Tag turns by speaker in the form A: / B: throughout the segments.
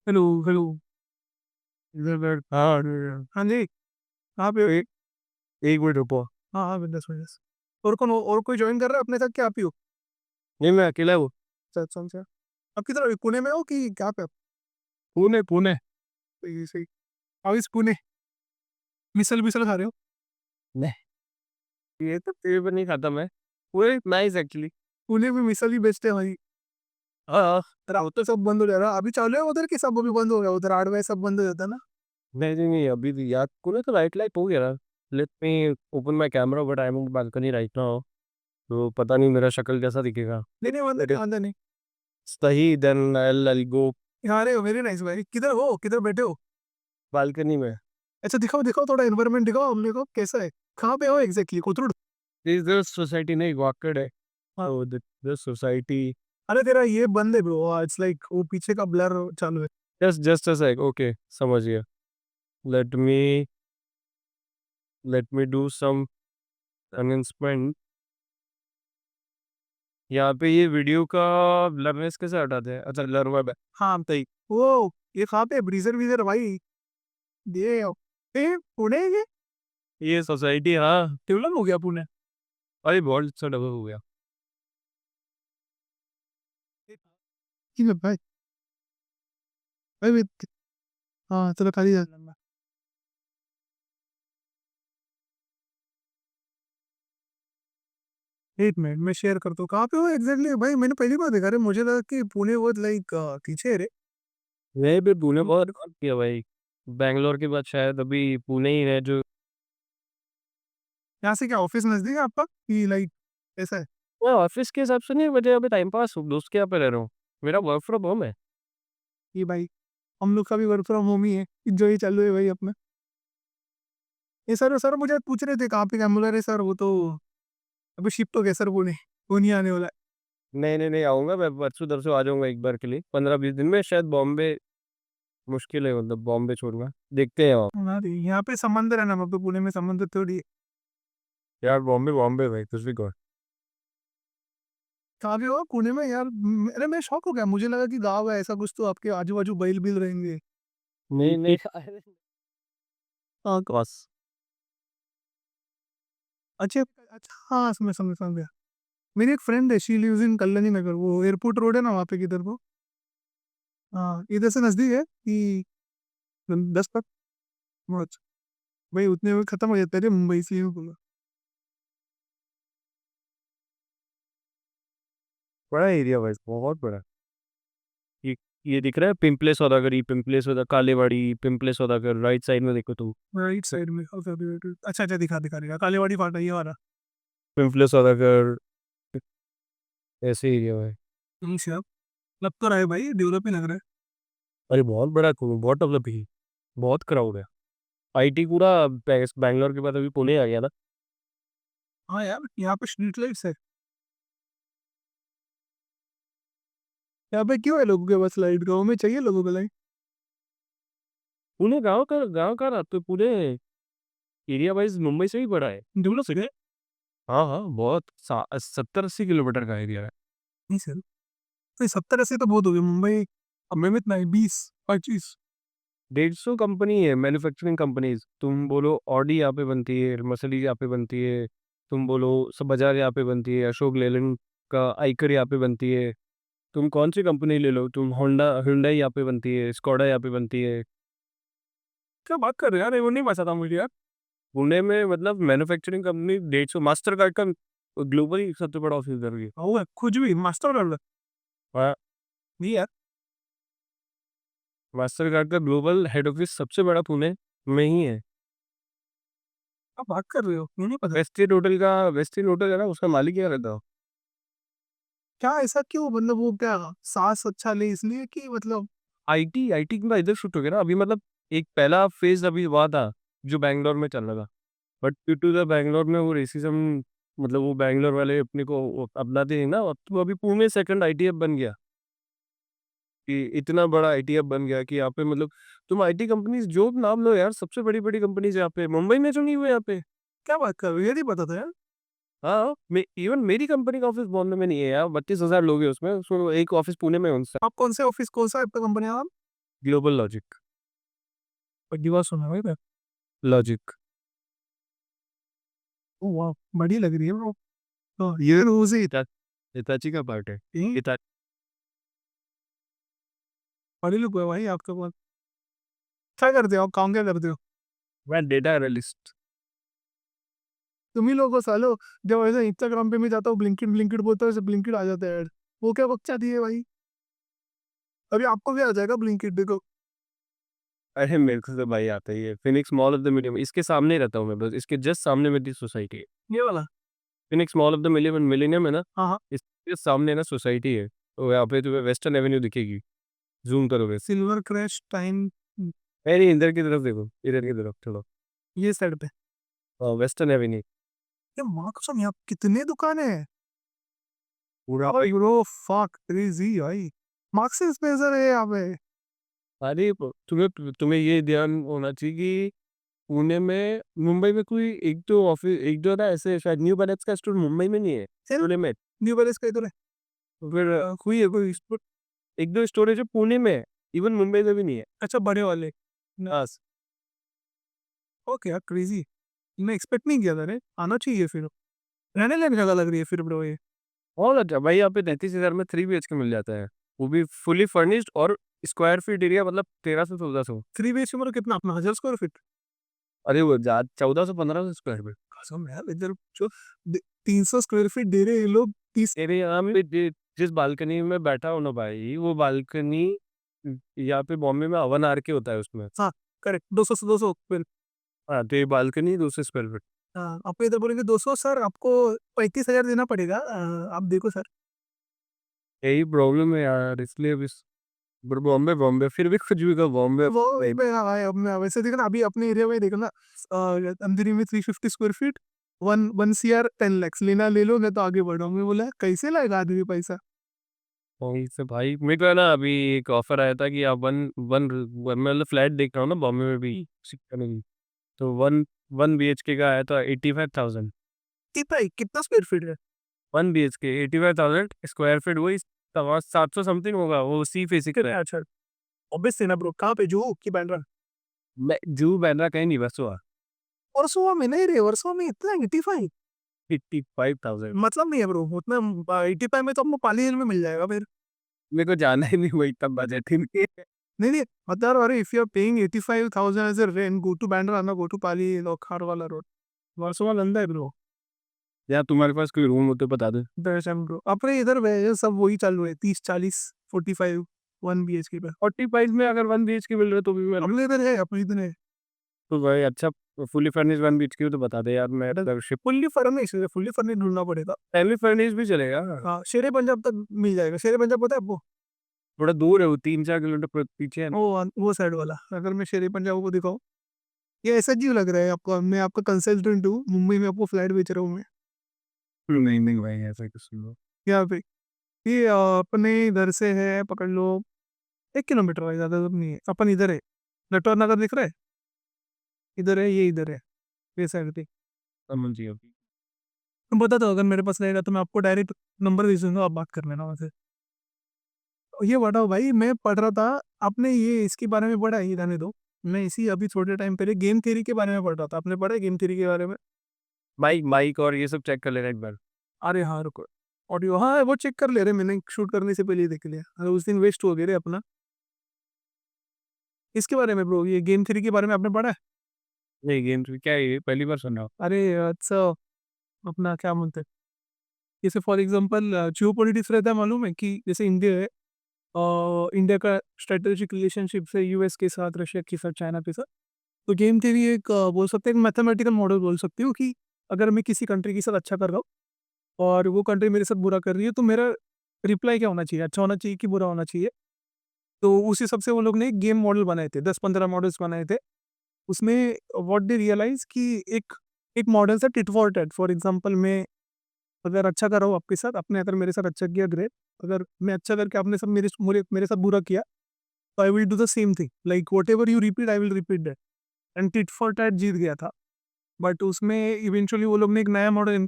A: Hello hello. इधर इधर हाँ हाँ जी। कहाँ पे हो? एक एक मिनट रुको। हाँ हाँ, बिंदास बिंदास। और कौन और कोई ज्वाइन कर रहा है अपने साथ, क्या आप ही हो? नहीं, मैं अकेला हूँ। अच्छा अच्छा अच्छा। आप किधर हो? पुणे में हो कि क्या पे आप? पुणे पुणे। सही सही। अब इस पुणे मिसल विसल खा रहे हो? नहीं, ये तो पेड़ पर नहीं खाता मैं। पूरे नाइस एक्चुअली। पुणे में मिसल ही बेचते हैं भाई। हाँ हाँ। रात तो सब बंद हो जा रहा, अभी चालू है उधर की सब अभी बंद हो गया? उधर 8 बजे सब बंद हो जाता है ना? नहीं नहीं नहीं, अभी भी यार पुणे तो लाइट लाइट हो गया। Let me open my camera but I am on balcony right now. तो पता नहीं मेरा शक्ल कैसा दिखेगा। नहीं नहीं, वांदा नहीं। सही, देन आई गो। यहाँ रहे हो? वेरी नाइस भाई। किधर हो, किधर बैठे हो? बालकनी में। अच्छा, दिखाओ दिखाओ, थोड़ा एनवायरनमेंट दिखाओ हमने को, कैसा है? कहाँ पे हो एग्जैक्टली? कोथरूड? दिस सोसाइटी नहीं, वाकड़ है। हाँ, दिस सोसाइटी। अरे तेरा ये बंद है ब्रो, इट्स लाइक वो पीछे का ब्लर चालू है। जस्ट अ सेक, ओके समझ गया। Let me let me do some announcement. यहाँ पे ये वीडियो का ब्लरनेस कैसे हटाते हैं? अच्छा, ब्लर वेब है। हाँ सही। वो ये कहाँ पे? ब्रीजर वीजर भाई। ये पुणे है ये सोसाइटी, हाँ। डेवलप हो गया पुणे? अरे बहुत अच्छा डेवलप हो गया। ठीक है भाई। हाँ चलो, खाली जा। 1 मिनट में शेयर करता हूँ। कहाँ पे हो एग्जैक्टली भाई? मैंने पहली बार देखा रे, मुझे लगा कि पुणे बहुत लाइक पीछे है रे। नहीं भी, पुणे बहुत कम किया भाई। बैंगलोर के बाद शायद अभी पुणे ही है जो। यहाँ से क्या ऑफिस नजदीक है आपका कि लाइक ऐसा है? मैं ऑफिस के हिसाब से नहीं, मुझे अभी टाइम पास दोस्त के यहाँ पे रह रहा हूँ। मेरा वर्क फ्रॉम होम है। ये भाई, हम लोग का भी वर्क फ्रॉम होम ही है, जो ही चालू है भाई अपना। ये सर सर मुझे पूछ रहे थे कहाँ पे कैम्बुलर है सर, वो तो अभी शिफ्ट हो गया सर, वो नहीं आने वाला है। नहीं नहीं नहीं, आऊंगा मैं परसों तरसों आ जाऊंगा एक बार के लिए, 15-20 दिन में शायद। बॉम्बे मुश्किल है, मतलब बॉम्बे छोड़ना, देखते हैं वहाँ। अरे यहाँ पे समंदर है ना, वहाँ पे पुणे में समंदर थोड़ी है। यार बॉम्बे बॉम्बे भाई, कुछ भी कहो। कहाँ पे हो पुणे में यार? अरे मैं शॉक हो गया, मुझे लगा कि गाँव है ऐसा कुछ, तो आपके आजू बाजू बैल बिल रहेंगे। नहीं नहीं। हाँ बस। अच्छा अच्छा, हाँ समझ समझ समझ गया। मेरी एक फ्रेंड है, शी लिव्स इन कल्याणी नगर, वो एयरपोर्ट रोड है ना वहाँ पे, किधर को? हाँ, इधर से नजदीक है कि 10 तक? बहुत अच्छा। भाई उतने में खत्म हो जाता है रे मुंबई, से ही बोला। बड़ा एरिया भाई, बहुत बड़ा। ये ये दिख रहा है पिंपले सौदागर, ये पिंपले सौदा कालेवाड़ी, पिंपले सौदागर, राइट साइड में देखो तो। राइट साइड में? Okay okay okay. अच्छा अच्छा, दिखा दिखा दिखा, कालीवाड़ी फाटा ये वाला। पिंपले सौदागर, ऐसे एरिया है। श्योर। लग तो रहा है भाई, डेवलप ही लग रहा है। अरे बहुत बड़ा, बहुत डेवलप ही। बहुत क्राउड है। आईटी पूरा बैंगलोर के बाद अभी पुणे आ गया ना। हाँ यार, यहाँ पे स्ट्रीट लाइट्स है। यहाँ पे क्यों है लोगों के पास लाइट? गाँव में चाहिए लोगों को लाइट। पुणे गांव का ना, तो पूरे एरिया वाइज मुंबई से भी बड़ा है, डेवलप है। हाँ हाँ, बहुत 70-80 किलोमीटर का एरिया है। नहीं सर, तो 70-80 तो बहुत हो गया। मुंबई अब में इतना है, 20-25। 150 कंपनी है, मैन्युफैक्चरिंग कंपनीज। तुम बोलो ऑडी यहाँ पे बनती है, मर्सिडीज यहाँ पे बनती है। तुम बोलो सब बजाज यहाँ पे बनती है, अशोक लेलैंड का आइकर यहाँ पे बनती है। तुम कौन सी कंपनी ले लो, तुम होंडा हुंडई यहाँ पे बनती है, स्कोडा यहाँ पे बनती है। क्या बात कर रहे हो यार, ये वो नहीं बचा था मुझे यार। पुणे में मतलब मैन्युफैक्चरिंग कंपनी 150, मास्टर कार्ड का ग्लोबली सबसे बड़ा ऑफिस इधर ही है। वो है कुछ भी मास्टर कार्ड? हाँ, नहीं यार। मास्टर कार्ड का ग्लोबल हेड ऑफिस सबसे बड़ा पुणे में ही है। आप बात कर रहे हो, मुझे नहीं पता। वेस्टिन होटल है ना, उसका मालिक क्या रहता हो? क्या ऐसा क्यों, मतलब वो क्या सास अच्छा ले इसलिए कि मतलब? आईटी आईटी का इधर शिफ्ट हो गया ना अभी, मतलब एक पहला फेज अभी हुआ था जो बैंगलोर में चल रहा था। But due to the Bangalore में वो रेसिज्म, मतलब वो बैंगलोर वाले अपने को वो अपनाते हैं ना, तो अभी पुणे सेकंड आईटी हब बन गया। कि इतना बड़ा आईटी हब बन गया कि यहाँ पे मतलब तुम आईटी कंपनीज जो भी नाम लो यार, सबसे बड़ी बड़ी कंपनीज यहाँ पे मुंबई में जो नहीं हुए यहाँ पे। क्या बात कर रहे हो, ये नहीं पता था यार। हाँ, इवन मेरी कंपनी का ऑफिस बॉम्बे में नहीं है यार, 32,000 लोग हैं उसमें, उसमें एक ऑफिस पुणे में है उनसे। आप कौन से ऑफिस, कौन सा आपका कंपनी है आप? Global logic.
B: पहली बार सुना भाई मैं।
A: लॉजिक।
B: ओ वाह, बड़ी लग रही है ब्रो। तो ये रोज ही
A: हिताची का पार्ट है। हिता
B: पढ़ी लिखो है भाई आपके पास। क्या करते हो आप, काम क्या करते हो?
A: मैं डेटा एनालिस्ट।
B: तुम ही लोगों को सालो, जब ऐसे इंस्टाग्राम पे मैं जाता हूँ ब्लिंकिट ब्लिंकिट बोलता है, ब्लिंकिट आ जाता है ऐड। वो क्या बकचा दिए भाई, अभी आपको भी आ जाएगा ब्लिंकिट, देखो।
A: अरे मेरे को तो भाई आता ही है। Phoenix mall of the million, इसके सामने ही रहता हूँ मैं, बस इसके जस्ट सामने मेरी सोसाइटी है।
B: ये वाला।
A: Phoenix mall of the million millennium है ना,
B: हाँ हाँ।
A: इसके सामने ना सोसाइटी है। तो यहाँ पे तुम्हें वेस्टर्न एवेन्यू दिखेगी, जूम करोगे।
B: Silver crash time.
A: अरे इधर की तरफ देखो, इधर की तरफ चलो।
B: ये साइड पे।
A: वेस्टर्न एवेन्यू
B: ये माँ कसम, यहाँ कितने दुकानें हैं।
A: पूरा।
B: ब्रो फक क्रेजी भाई, मार्क्सिस स्पेसर है यहाँ पे।
A: अरे तुम्हें ये ध्यान होना चाहिए कि पुणे में, मुंबई में कोई एक दो ऑफिस, एक दो ना ऐसे, शायद न्यू बैलेंस का स्टोर मुंबई में नहीं है, पुणे में।
B: न्यू बैलेंस का इधर है।
A: तो फिर कोई है, कोई एक दो स्टोर है जो पुणे में है, इवन मुंबई में भी नहीं है।
B: अच्छा, बड़े वाले।
A: हाँ।
B: ओके यार, क्रेजी। मैं एक्सपेक्ट नहीं किया था रे, आना चाहिए फिर। रहने लायक जगह लग रही है फिर ब्रो ये।
A: बहुत अच्छा भाई, यहाँ पे 33,000 में 3 BHK मिल जाता है, वो भी फुली फर्निश्ड, और स्क्वायर फीट एरिया मतलब 1300 1400।
B: 3 BHK मतलब कितना अपना, 1000 स्क्वायर फीट?
A: अरे वो 1400 1500 स्क्वायर फीट।
B: कसम यार, इधर जो 300 स्क्वायर फीट दे रहे हैं ये लोग, 30।
A: मेरे यहाँ पे जिस बालकनी में बैठा हूँ ना भाई, वो बालकनी यहाँ पे बॉम्बे में अवन आर के होता है उसमें।
B: हाँ करेक्ट, 200 फिर।
A: हाँ, तो ये बालकनी 200 स्क्वायर फीट।
B: हाँ, आपको इधर बोलेंगे 200 सर, आपको 35,000 देना पड़ेगा। आप देखो सर।
A: यही प्रॉब्लम है यार, इसलिए भी बॉम्बे बॉम्बे फिर भी कुछ भी का बॉम्बे
B: वो
A: भाई।
B: अब मैं वैसे देखो ना, अभी अपने एरिया में देखो ना, अंधेरी में 350 स्क्वायर फीट, 1 CR 10 lakhs लेना, ले लो, मैं तो आगे बढ़ रहा हूँ। मैं बोला कैसे लाएगा आदमी पैसा।
A: वहीं से भाई मेरे को है ना, अभी एक ऑफर आया था कि आप वन वन मतलब फ्लैट देख रहा हूँ ना बॉम्बे में भी, सिक्का में भी। तो वन 1 BHK का आया था 85,000।
B: कितना स्क्वायर फीट है?
A: 1 BHK 85,000 स्क्वायर फीट, वही 700 समथिंग होगा, वो सी फेसिंग है।
B: अच्छा, ऑब्वियसली ना ब्रो, कहाँ पे, जू की बैंड्रा?
A: मैं जू बैंड्रा कहीं नहीं, बस हुआ
B: वर्सोवा में नहीं रे, वर्सोवा में इतना 85?
A: 55,000।
B: मतलब नहीं है ब्रो उतना। 85 में तो आपको पाली हिल में मिल जाएगा फिर।
A: मेरे को जाना ही नहीं, वही तब बजट ही नहीं है।
B: नहीं नहीं, मतलब अरे if you are paying 85,000 as a rent, go to Bandra ना, गो टू पाली हिल और खार वाला रोड। वर्सोवा लंदा है ब्रो।
A: या तुम्हारे पास कोई रूम हो तो बता दो।
B: दर्शन ब्रो, अपने इधर वे सब वही चालू है, 30 40 45 1 BHK पे।
A: 45 में अगर 1 BHK मिल रहा है तो भी मैं,
B: अपने इधर है, अपने इधर है।
A: तो भाई अच्छा, फुली फर्निश्ड 1 BHK तो बता दे यार, मैं शिप।
B: फुल्ली फर्निश ढूंढना पड़ेगा।
A: सेमी फर्निश्ड भी चलेगा।
B: हाँ, शेरे पंजाब तक मिल जाएगा। शेरे पंजाब पता है आपको?
A: थोड़ा दूर है वो, 3 4 किलोमीटर पीछे है।
B: वो साइड वाला, अगर मैं शेरे पंजाब को दिखाऊं। ये ऐसा क्यों लग रहा है आपको, मैं आपका कंसल्टेंट हूँ, मुंबई में आपको फ्लैट बेच रहा हूँ मैं।
A: नहीं नहीं भाई, ऐसा कुछ नहीं।
B: यहाँ पे ये अपने इधर से है, पकड़ लो 1 किलोमीटर है, ज़्यादा दूर नहीं है। अपन इधर है, नटवर नगर दिख रहा है, इधर है, ये इधर है, ये साइड पे।
A: समझ गया।
B: मैं बता दो, अगर मेरे पास रहेगा तो मैं आपको डायरेक्ट नंबर दे दूंगा, आप बात कर लेना वहाँ से। ये बताओ भाई, मैं पढ़ रहा था, आपने ये इसके बारे में पढ़ा है, ये रहने दो। मैं इसी अभी थोड़े टाइम पहले गेम थ्योरी के बारे में पढ़ रहा था, आपने पढ़ा है गेम थ्योरी के बारे में?
A: माइक माइक और ये सब चेक कर लेना एक बार।
B: अरे हाँ रुको, ऑडियो, हाँ वो चेक कर ले रहे, मैंने शूट करने से पहले ही देख लिया। अरे उस दिन वेस्ट हो गया रे अपना। इसके बारे में ब्रो, ये गेम थ्योरी के बारे में आपने पढ़ा है?
A: नहीं, गेम क्या है ये, पहली बार सुन रहा हूँ।
B: अरे अच्छा, अपना क्या बोलते हैं, जैसे फॉर एग्जांपल जियो पॉलिटिक्स रहता है, मालूम है कि जैसे इंडिया है, इंडिया का स्ट्रेटेजिक रिलेशनशिप है यूएस के साथ, रशिया के साथ, चाइना के साथ। तो गेम थ्योरी एक बोल सकते हैं, एक मैथमेटिकल मॉडल बोल सकती हूँ कि अगर मैं किसी कंट्री के साथ अच्छा कर रहा हूँ और वो कंट्री मेरे साथ बुरा कर रही है, तो मेरा रिप्लाई क्या होना चाहिए, अच्छा होना चाहिए कि बुरा होना चाहिए। तो उस हिसाब से वो लोग ने एक गेम मॉडल बनाए थे, 10 15 मॉडल्स बनाए थे। उसमें व्हाट दे रियलाइज कि एक एक मॉडल था tit for TET. For example, मैं अगर अच्छा कर रहा हूँ आपके साथ, आपने अगर मेरे साथ अच्छा किया, ग्रेट। अगर मैं अच्छा करके आपने सब मेरे साथ बुरा किया, तो I will do the same thing, like whatever you repeat I will repeat that. And tit for tat जीत गया था। बट उसमें इवेंचुअली वो लोग ने एक नया मॉडल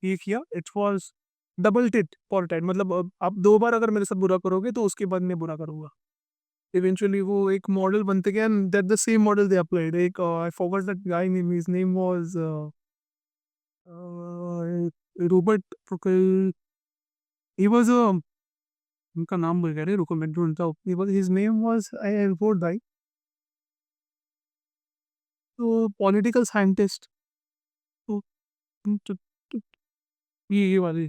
B: ये किया, it was double tit for TET. मतलब आप 2 बार अगर मेरे साथ बुरा करोगे तो उसके बाद मैं बुरा करूंगा। इवेंचुअली वो एक मॉडल बनते गए and that the same model they applied. एक I forgot that guy name, his name was Robert Prokal. He was uh, उनका नाम भूल गया रे, रुको मैं ढूंढता हूँ. He was, his name was, I report भाई. तो पॉलिटिकल साइंटिस्ट. तो ये वाली,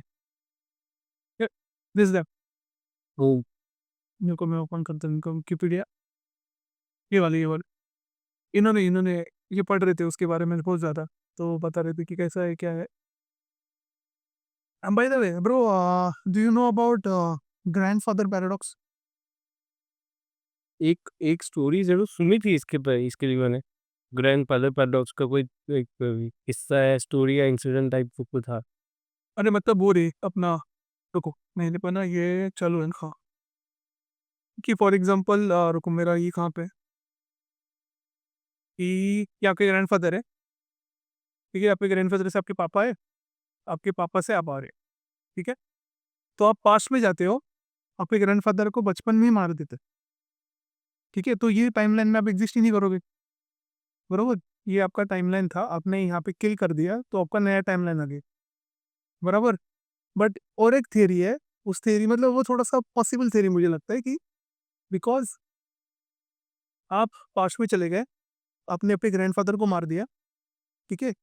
B: दिस दैट.
A: ओ,
B: मेरे को, मैं ओपन करता हूँ इनका विकिपीडिया. ये वाली इन्होंने इन्होंने ये पढ़ रहे थे उसके बारे में बहुत ज़्यादा. तो बता रहे थे कि कैसा है क्या है. By the way bro, do you know about grandfather paradox?
A: एक एक स्टोरी जरूर सुनी थी इसके लिए मैंने. ग्रैंडफादर पैराडॉक्स का कोई एक किस्सा है, स्टोरी या इंसिडेंट टाइप कुछ था.
B: अरे मतलब वो रे अपना, रुको मैंने पढ़ा ये, चलो इनका कि फॉर एग्जांपल, रुको मेरा ये कहाँ पे, कि ये आपके ग्रैंडफादर है. ठीक है, आपके ग्रैंडफादर से आपके पापा है, आपके पापा से आप आ रहे हैं. ठीक है, तो आप पास्ट में जाते हो, आपके ग्रैंडफादर को बचपन में ही मार देते. ठीक है, तो ये टाइमलाइन में आप एग्जिस्ट ही नहीं करोगे. बरोबर, ये आपका टाइमलाइन था, आपने यहाँ पे किल कर दिया तो आपका नया टाइमलाइन आ गया. बराबर. बट और एक थियरी है, उस थियरी मतलब वो थोड़ा सा पॉसिबल थियरी मुझे लगता है कि बिकॉज आप पास्ट में चले गए, आपने अपने ग्रैंडफादर को मार दिया. ठीक है,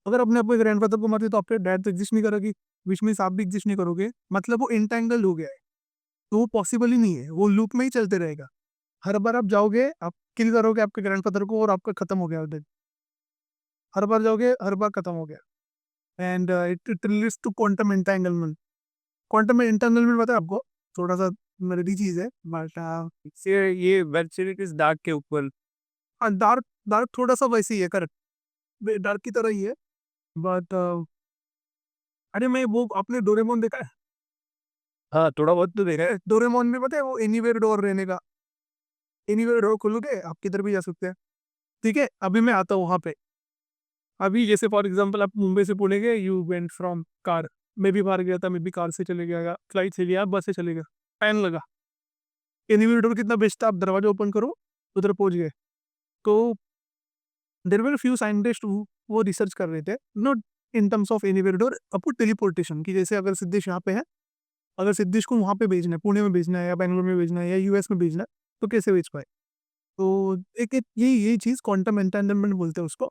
B: अगर आपने अपने ग्रैंडफादर को मार दिया तो आपके डैड तो एग्जिस्ट नहीं करेगी, विच मीन्स आप भी एग्जिस्ट नहीं करोगे. मतलब वो इंटेंगल हो गया है, तो वो पॉसिबल ही नहीं है, वो लूप में ही चलते रहेगा. हर बार आप जाओगे, आप किल करोगे आपके ग्रैंडफादर को और आपका खत्म हो गया उधर. हर बार जाओगे, हर बार खत्म हो गया. And it leads to quantum entanglement. Quantum entanglement पता है आपको? थोड़ा सा मेरी चीज है बट
A: इससे ये वेब सीरीज डार्क के ऊपर.
B: डार्क. डार्क थोड़ा सा वैसे ही है, करेक्ट, डार्क की तरह ही है. बट अरे मैं वो, आपने डोरेमोन देखा है?
A: हाँ, थोड़ा बहुत तो देखा है.
B: डोरेमोन में पता है वो एनीवेयर डोर रहने का, एनीवेयर डोर खोलोगे आप किधर भी जा सकते हैं. ठीक है, अभी मैं आता हूँ वहाँ पे. अभी जैसे फॉर एग्जांपल आप मुंबई से पुणे गए, यू वेंट फ्रॉम कार. मैं भी बाहर गया था, मैं भी कार से चले गया, फ्लाइट से गया, बस से चले गया, टाइम लगा. एनीवेयर डोर कितना बेस्ट था, आप दरवाजा ओपन करो, उधर पहुंच गए. तो देर वर फ्यू साइंटिस्ट वो रिसर्च कर रहे थे, not in terms of anywhere door, आपको टेलीपोर्टेशन की. जैसे अगर सिद्धेश यहाँ पे है, अगर सिद्धेश को वहाँ पे भेजना है, पुणे में भेजना है या बैंगलोर में भेजना है या यूएस में भेजना है, तो कैसे भेज पाए. तो एक यही चीज़ क्वांटम एंटेंगलमेंट बोलते हैं उसको.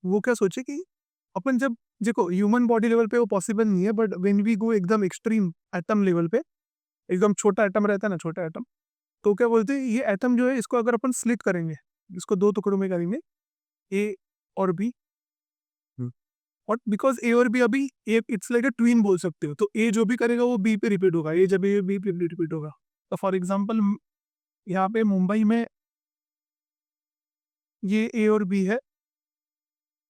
B: वो क्या सोचे कि अपन जब, देखो ह्यूमन बॉडी लेवल पे वो पॉसिबल नहीं है, बट व्हेन वी गो एकदम एक्सट्रीम एटम लेवल पे, एकदम छोटा एटम रहता है ना, छोटा एटम, तो क्या बोलते हैं ये एटम जो है इसको अगर अपन स्लिट करेंगे, इसको दो टुकड़ों में करेंगे, ए और बी. और बिकॉज ए और बी अभी, ए इट्स लाइक अ ट्विन बोल सकते हो, तो ए जो भी करेगा वो बी पे रिपीट होगा, ए जब ए बी पे रिपीट होगा. तो फॉर एग्जांपल यहाँ पे मुंबई में ये ए और बी है,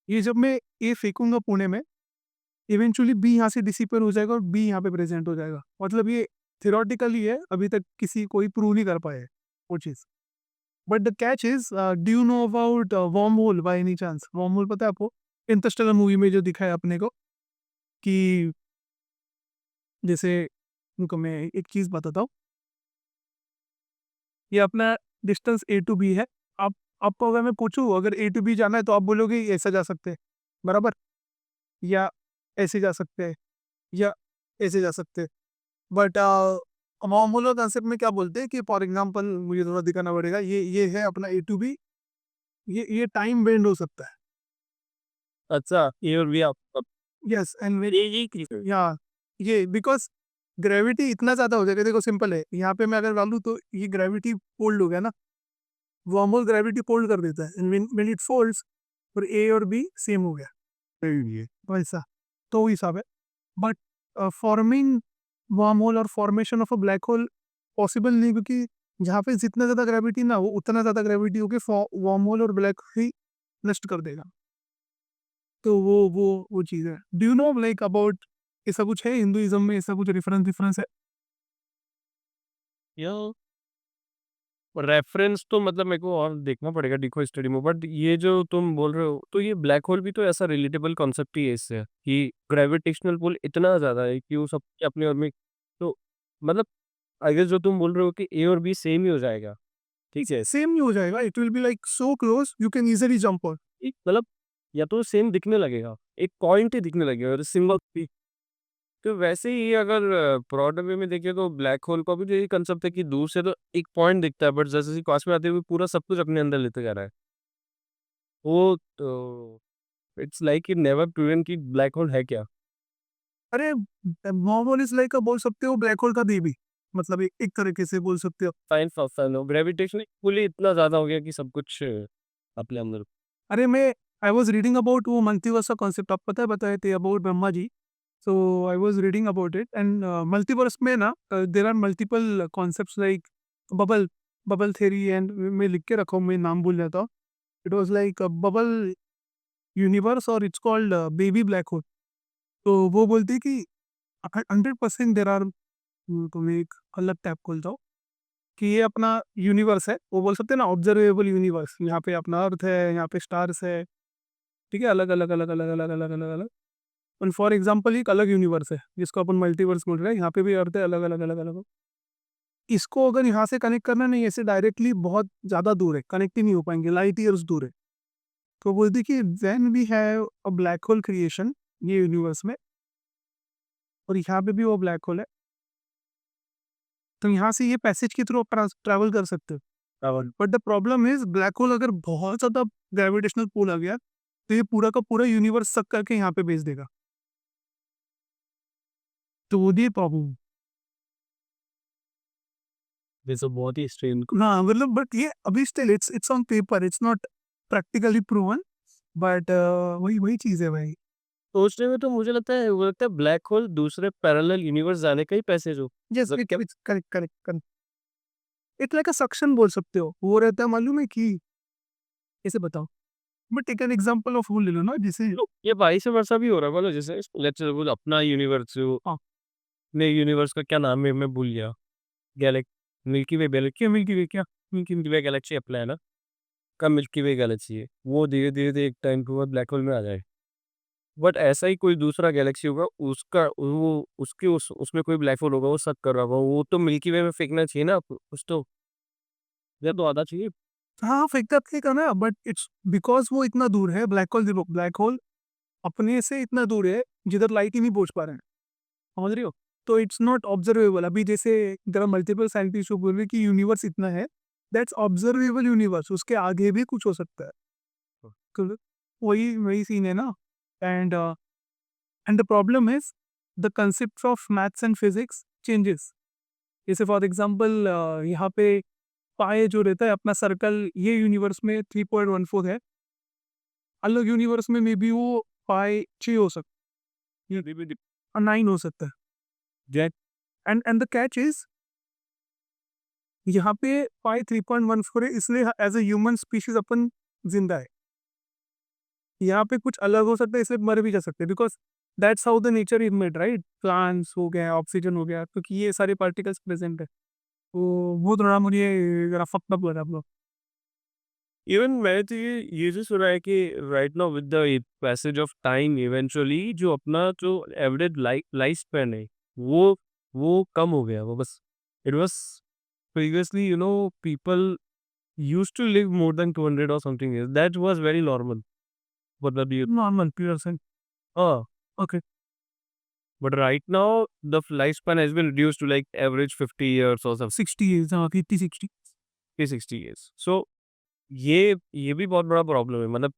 B: ये जब मैं ए फेंकूंगा पुणे में, इवेंचुअली बी यहाँ से डिसिपेयर हो जाएगा और बी यहाँ पे प्रेजेंट हो जाएगा. मतलब ये थियोरटिकली है, अभी तक किसी कोई प्रूव नहीं कर पाए वो चीज़. But the catch is, do you know about wormhole by any chance? Wormhole पता है आपको? इंटरस्टेलर मूवी में जो दिखाया अपने को कि जैसे, उनको मैं एक चीज़ बताता हूँ, ये अपना डिस्टेंस ए टू बी है. आप आपको अगर मैं पूछूँ अगर ए टू बी जाना है तो आप बोलोगे ऐसा जा सकते हैं, बराबर, या ऐसे जा सकते हैं, या ऐसे जा सकते हैं. बट मामूला कंसेप्ट में क्या बोलते हैं कि फॉर एग्जांपल मुझे थोड़ा दिखाना पड़ेगा, ये है अपना ए टू बी, ये टाइम बेंड हो सकता है.
A: अच्छा, ये और भी आप
B: यस एंड या ये बिकॉज ग्रेविटी इतना ज़्यादा हो जाएगा. देखो सिंपल है, यहाँ पे मैं अगर डालूँ तो ये ग्रेविटी फोल्ड हो गया ना, वर्महोल ग्रेविटी फोल्ड कर देता है, एंड व्हेन इट फोल्ड्स, और ए और बी सेम हो गया. ये वैसा, तो वो हिसाब है. बट फॉर्मिंग वर्म होल और formation of a black whole possible नहीं, क्योंकि जहाँ पे जितना ज़्यादा ग्रेविटी ना हो उतना ज़्यादा ग्रेविटी होके वर्म होल और ब्लैक ही नष्ट कर देगा. तो वो चीज़ है. Do you know like about, ऐसा कुछ है हिंदुइज्म में, ऐसा कुछ रेफरेंस डिफरेंस है?
A: या रेफरेंस तो मतलब मेरे को और देखना पड़ेगा डिको स्टडी में. बट ये जो तुम बोल रहे हो, तो ये ब्लैक होल भी तो ऐसा रिलेटेबल कॉन्सेप्ट ही है इससे, कि ग्रेविटेशनल पुल इतना ज़्यादा है कि वो सब अपने और में, तो मतलब आई गेस जो तुम बोल रहे हो कि ए और बी सेम ही हो जाएगा, ठीक है?
B: सेम नहीं हो जाएगा, it will be like so close you can easily jump on.
A: एक मतलब या तो सेम दिखने लगेगा, एक पॉइंट ही दिखने लगेगा, सिंबल भी। तो वैसे ही अगर ब्रॉड वे में देखें तो ब्लैक होल का भी तो यही कंसेप्ट है कि दूर से तो एक पॉइंट दिखता है, बट जैसे ही पास में आते हुए पूरा सब कुछ अपने अंदर लेते जा रहा है। वो तो it's like it never proven कि ब्लैक होल है क्या?
B: अरे नॉर्मल इज लाइक बोल सकते हो ब्लैक होल का बेबी, मतलब एक तरीके से बोल सकते हो।
A: साइंस ऑफ ग्रेविटेशन पुल इतना ज़्यादा हो गया कि सब कुछ अपने अंदर।
B: अरे मैं आई वॉज रीडिंग अबाउट वो मल्टीवर्स का कॉन्सेप्ट, आप पता है बताए थे about Brahma ji. So I was reading about it and multiverse में ना there are multiple concepts like bubble bubble theory, and मैं लिख के रखा हूँ, मैं नाम भूल जाता हूँ। It was like bubble universe और it's called baby black hole. तो वो बोलती है कि 100% देर आर, तो मैं एक अलग टैब खोलता हूँ कि ये अपना यूनिवर्स है, वो बोल सकते हैं ना ऑब्जर्वेबल यूनिवर्स, यहाँ पे अपना अर्थ है, यहाँ पे स्टार्स है, ठीक है, अलग अलग अलग अलग अलग अलग अलग अलग। और फॉर एग्जाम्पल एक अलग यूनिवर्स है जिसको अपन मल्टीवर्स बोल रहे हैं, यहाँ पे भी अर्थ है, अलग अलग अलग अलग। इसको अगर यहाँ से कनेक्ट करना नहीं, ऐसे डायरेक्टली बहुत ज़्यादा दूर है, कनेक्ट ही नहीं हो पाएंगे, लाइट ईयर्स दूर है। तो बोलती कि when we have a black hole creation ये यूनिवर्स में, और यहाँ पे भी वो ब्लैक होल है, तो यहाँ से ये पैसेज के थ्रू ट्रैवल कर सकते हो। But the problem is black hole अगर बहुत ज़्यादा ग्रेविटेशनल पुल आ गया तो ये पूरा का पूरा यूनिवर्स सक करके यहाँ पे भेज देगा, तो वो भी प्रॉब्लम।
A: ये तो बहुत ही स्ट्रेन।
B: हाँ मतलब बट ये अभी still it's on paper, it's not practically proven, but वही वही चीज़ है भाई।
A: सोचने में तो मुझे लगता है ब्लैक होल दूसरे पैरेलल यूनिवर्स जाने का ही पैसेज हो।
B: Yes correct correct correct, it's like a suction बोल सकते हो, वो रहता है मालूम है कि, कैसे बताओ, but take an example of वो ले लो ना जिसे।
A: तो ये वाइस वर्सा भी हो रहा है, मतलब जैसे लेट्स सपोज अपना यूनिवर्स हो,
B: हाँ
A: अपने यूनिवर्स का क्या नाम है मैं भूल गया, गैलेक्सी, मिल्की वे गैलेक्सी, मिल्की वे क्या, मिल्की वे गैलेक्सी अपना है ना, का मिल्की वे गैलेक्सी है, वो धीरे धीरे धीरे एक टाइम के बाद ब्लैक होल में आ जाए। बट ऐसा ही कोई दूसरा गैलेक्सी होगा, उसका वो उसके उसमें कोई ब्लैक होल होगा, वो सक कर रहा होगा, वो तो मिल्की वे में फेंकना चाहिए ना कुछ तो, या तो आधा चाहिए।
B: हाँ फेंकता फेंका ना, बट इट्स बिकॉज वो इतना दूर है ब्लैक होल, देखो ब्लैक होल अपने से इतना दूर है जिधर लाइट ही नहीं पहुंच पा रहे हैं, समझ रहे हो? तो इट्स नॉट ऑब्जर्वेबल। अभी जैसे देयर आर मल्टीपल साइंटिस्ट जो बोल रहे हैं कि यूनिवर्स इतना है, दैट्स ऑब्जर्वेबल यूनिवर्स, उसके आगे भी कुछ हो सकता है। तो वही वही सीन है ना। And and the problem is the concept of maths and physics changes. जैसे फॉर एग्जांपल यहाँ पे पाए जो रहता है अपना सर्कल, ये यूनिवर्स में 3.14 है, अलग यूनिवर्स में मे बी वो पाए 6 हो सकता है, 9 हो सकता है।
A: Jack
B: and the catch is यहाँ पे पाई 3.14 है, इसलिए एज ए ह्यूमन स्पीशीज अपन जिंदा है। यहाँ पे कुछ अलग हो सकता है, इसलिए मर भी जा सकते हैं, because that's how the nature is made, right? Plants हो गया, ऑक्सीजन हो गया, क्योंकि ये सारे पार्टिकल्स प्रेजेंट है। तो वो थोड़ा मुझे जरा फक्ड अप लगा ब्रो।
A: इवन मैंने तो ये जो सुना है कि right now with the passage of time eventually जो अपना जो एवरेज लाइफ स्पैन है, वो वो कम हो गया, वो बस it was previously people used to live more than 200 और something years, that was very normal, मतलब ये
B: नॉर्मल प्योर सेंस।
A: हाँ,
B: okay.
A: But right now the life span has been reduced to like average 50 years और सब
B: 60 years, हाँ 50-60।
A: 60 years. सो ये भी बहुत बड़ा प्रॉब्लम है, मतलब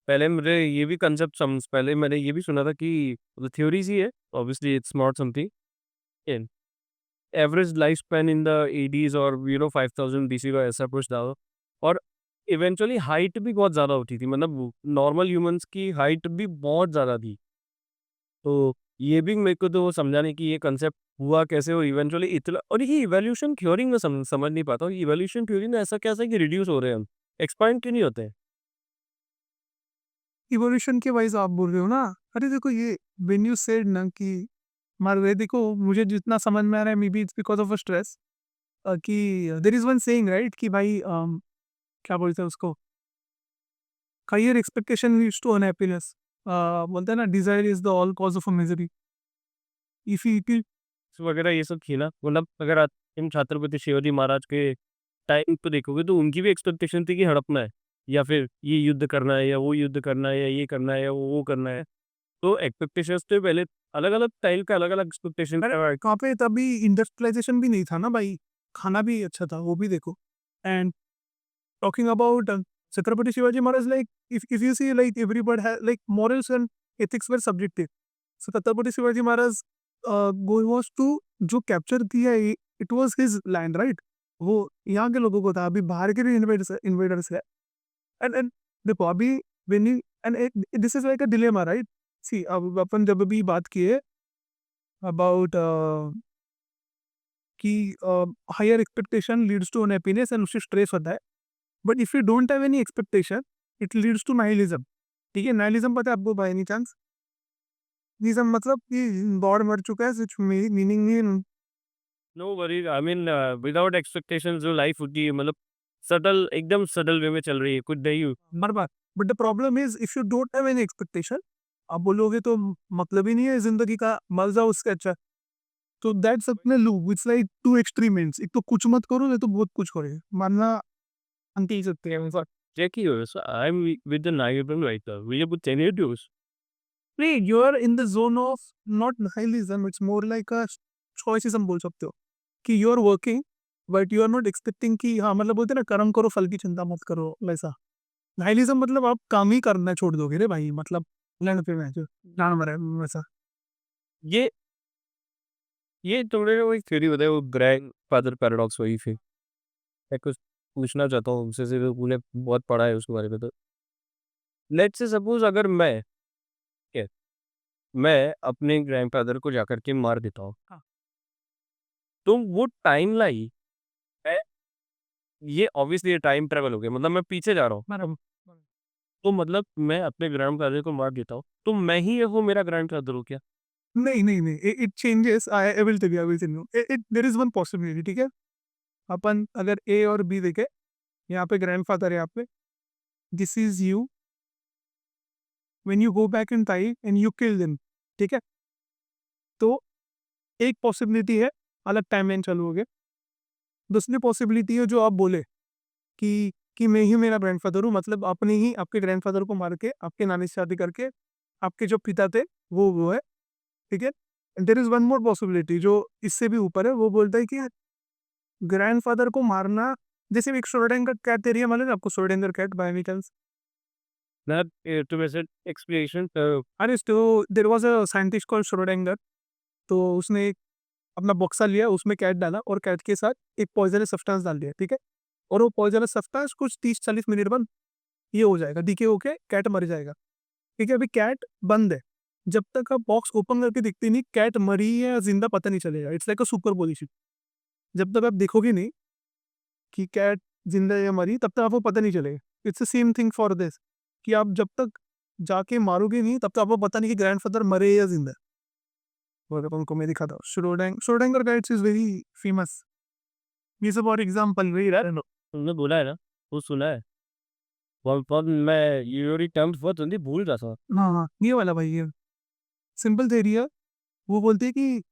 A: पहले मुझे ये भी कंसेप्ट समझ पहले मैंने ये भी सुना था कि द थ्योरीज ही है, obviously it's not something in average life span in the 80s और 5000 बीसी का ऐसा कुछ था। और इवेंचुअली हाइट भी बहुत ज़्यादा होती थी, मतलब नॉर्मल ह्यूमंस की हाइट भी बहुत ज़्यादा थी। तो ये भी मेरे को तो वो समझा नहीं कि ये कंसेप्ट हुआ कैसे, और इवेंचुअली इतना, और ये इवोल्यूशन थ्योरी में समझ नहीं पाता हूँ, इवोल्यूशन थ्योरी में ऐसा कैसा है कि रिड्यूस हो रहे हैं हम, एक्सपांड क्यों नहीं होते हैं?
B: इवोल्यूशन के वाइज आप बोल रहे हो ना? अरे देखो ये व्हेन यू सेड ना कि मार देखो, मुझे जितना समझ में आ रहा है maybe it's because of a stress, कि there is one saying right कि भाई क्या बोलते हैं उसको, higher expectation leads to unhappiness. बोलते हैं ना desire is the all cause of a misery. If you
A: books वगैरह ये सब थी ना, मतलब अगर आप इन छत्रपति शिवाजी महाराज के टाइम पे देखोगे तो उनकी भी एक्सपेक्टेशन थी कि हड़पना है या फिर ये युद्ध करना है या वो युद्ध करना है या ये करना है या वो करना है। तो एक्सपेक्टेशंस तो पहले अलग-अलग स्टाइल का अलग-अलग एक्सपेक्टेशन
B: अरे वहाँ पे तभी इंडस्ट्रियलाइजेशन भी नहीं था ना भाई, खाना भी अच्छा था, वो भी देखो। And talking about Chhatrapati Shivaji Maharaj, like if you see, like everybody has like morals and ethics were subjective. So Chhatrapati Shivaji Maharaj goal was to जो कैप्चर किया it was his land, right? वो यहाँ के लोगों को था, अभी बाहर के भी इन्वेडर्स है। एंड देखो अभी when you and this is like a dilemma, right? See अब अपन जब भी बात किए अबाउट कि higher expectation leads to unhappiness and उससे स्ट्रेस होता है। But if you don't have any expectation it leads to nihilism. ठीक है, नाइलिज्म पता है आपको बाय एनी चांस? निज्म मतलब कि गॉड मर चुका है, कुछ मीनिंग नहीं है।
A: No worries, I mean without expectation जो लाइफ होती है, मतलब सटल, एकदम सटल वे में चल रही है, कुछ नहीं।
B: बर्बाद। But the problem is if you don't have any expectation, आप बोलोगे तो मतलब ही नहीं है जिंदगी का, मर जाओ उससे अच्छा। तो दैट्स अपने loop, it's like two extreme ends, एक तो कुछ मत करो नहीं तो बहुत कुछ करो, मानना अंति सकते हैं।
A: Jackie, so I'm with the Nigerian writer. Will you put 10 videos?
B: नहीं, you are in the zone of not nihilism, it's more like a choicism बोल सकते हो कि you are working but you are not expecting कि हाँ, मतलब बोलते हैं ना कर्म करो फल की चिंता मत करो, वैसा। नाइलिज्म मतलब आप काम ही करना छोड़ दोगे रे भाई, मतलब लैंड पे मैं जो जानवर है वैसा।
A: ये ये तुमने वो एक थ्योरी बताया, वो ग्रैंडफादर पैराडॉक्स, वही फिर मैं कुछ पूछना चाहता हूँ उनसे, सिर्फ तूने बहुत पढ़ा है उसके बारे में। तो लेट्स से सपोज अगर क्या मैं अपने ग्रैंडफादर को जाकर के मार देता हूँ,
B: हाँ।
A: तो वो टाइम लाइन है, ये ऑब्वियसली टाइम ट्रेवल हो गया, मतलब मैं पीछे जा रहा हूँ।
B: बराबर।
A: तो मतलब मैं अपने ग्रैंडफादर को मार देता हूँ, तो मैं ही वो मेरा ग्रैंडफादर हूँ क्या?
B: नहीं नहीं नहीं, it changes. I will tell you, I will tell you, it there is one possibility. ठीक है, अपन अगर ए और बी देखे, यहाँ पे ग्रैंडफादर है, यहाँ पे this is you when you go back in time and you kill them. ठीक है, तो एक पॉसिबिलिटी है अलग टाइमलाइन चालू हो गया। दूसरी पॉसिबिलिटी है जो आप बोले कि मैं ही मेरा ग्रैंडफादर हूँ, मतलब आपने ही आपके ग्रैंडफादर को मार के आपके नानी से शादी करके आपके जो पिता थे वो है। ठीक है, there is one more possibility जो इससे भी ऊपर है, वो बोलता है कि ग्रैंडफादर को मारना, जैसे एक श्रोडिंगर कैट एरिया मालूम है आपको? Schrodinger cat by any chance?
A: ना टू मेसेज एक्सप्लेनेशन।
B: अरे तो there was a scientist called Schrodinger. तो उसने एक अपना बॉक्सा लिया, उसमें कैट डाला और कैट के साथ एक पॉइजनस सब्सटेंस डाल दिया। ठीक है, और वो पॉइजनस सब्सटेंस कुछ 30-40 मिनट बाद ये हो जाएगा, डीके होके कैट मर जाएगा। ठीक है, अभी कैट बंद है, जब तक आप बॉक्स ओपन करके दिखती नहीं कैट मरी है या जिंदा पता नहीं चलेगा। It's like a super position. जब तक आप देखोगे नहीं कि कैट जिंदा है या मरी, तब तक आपको पता नहीं चलेगा। It's the same thing for this, कि आप जब तक जाके मारोगे नहीं तब तक आपको पता नहीं कि ग्रैंडफादर मरे या जिंदा है। वो अगर उनको मैं दिखाता हूँ, Schrodinger cats is very famous. ये सब और एग्जाम्पल वही रहा।
A: तुमने बोला है ना, वो सुना है, बहुत बहुत मैं यूरी टर्म्स बहुत जल्दी भूल जाता हूँ।
B: हाँ हाँ, ये वाला भाई, ये सिंपल थेरी है। वो बोलते हैं कि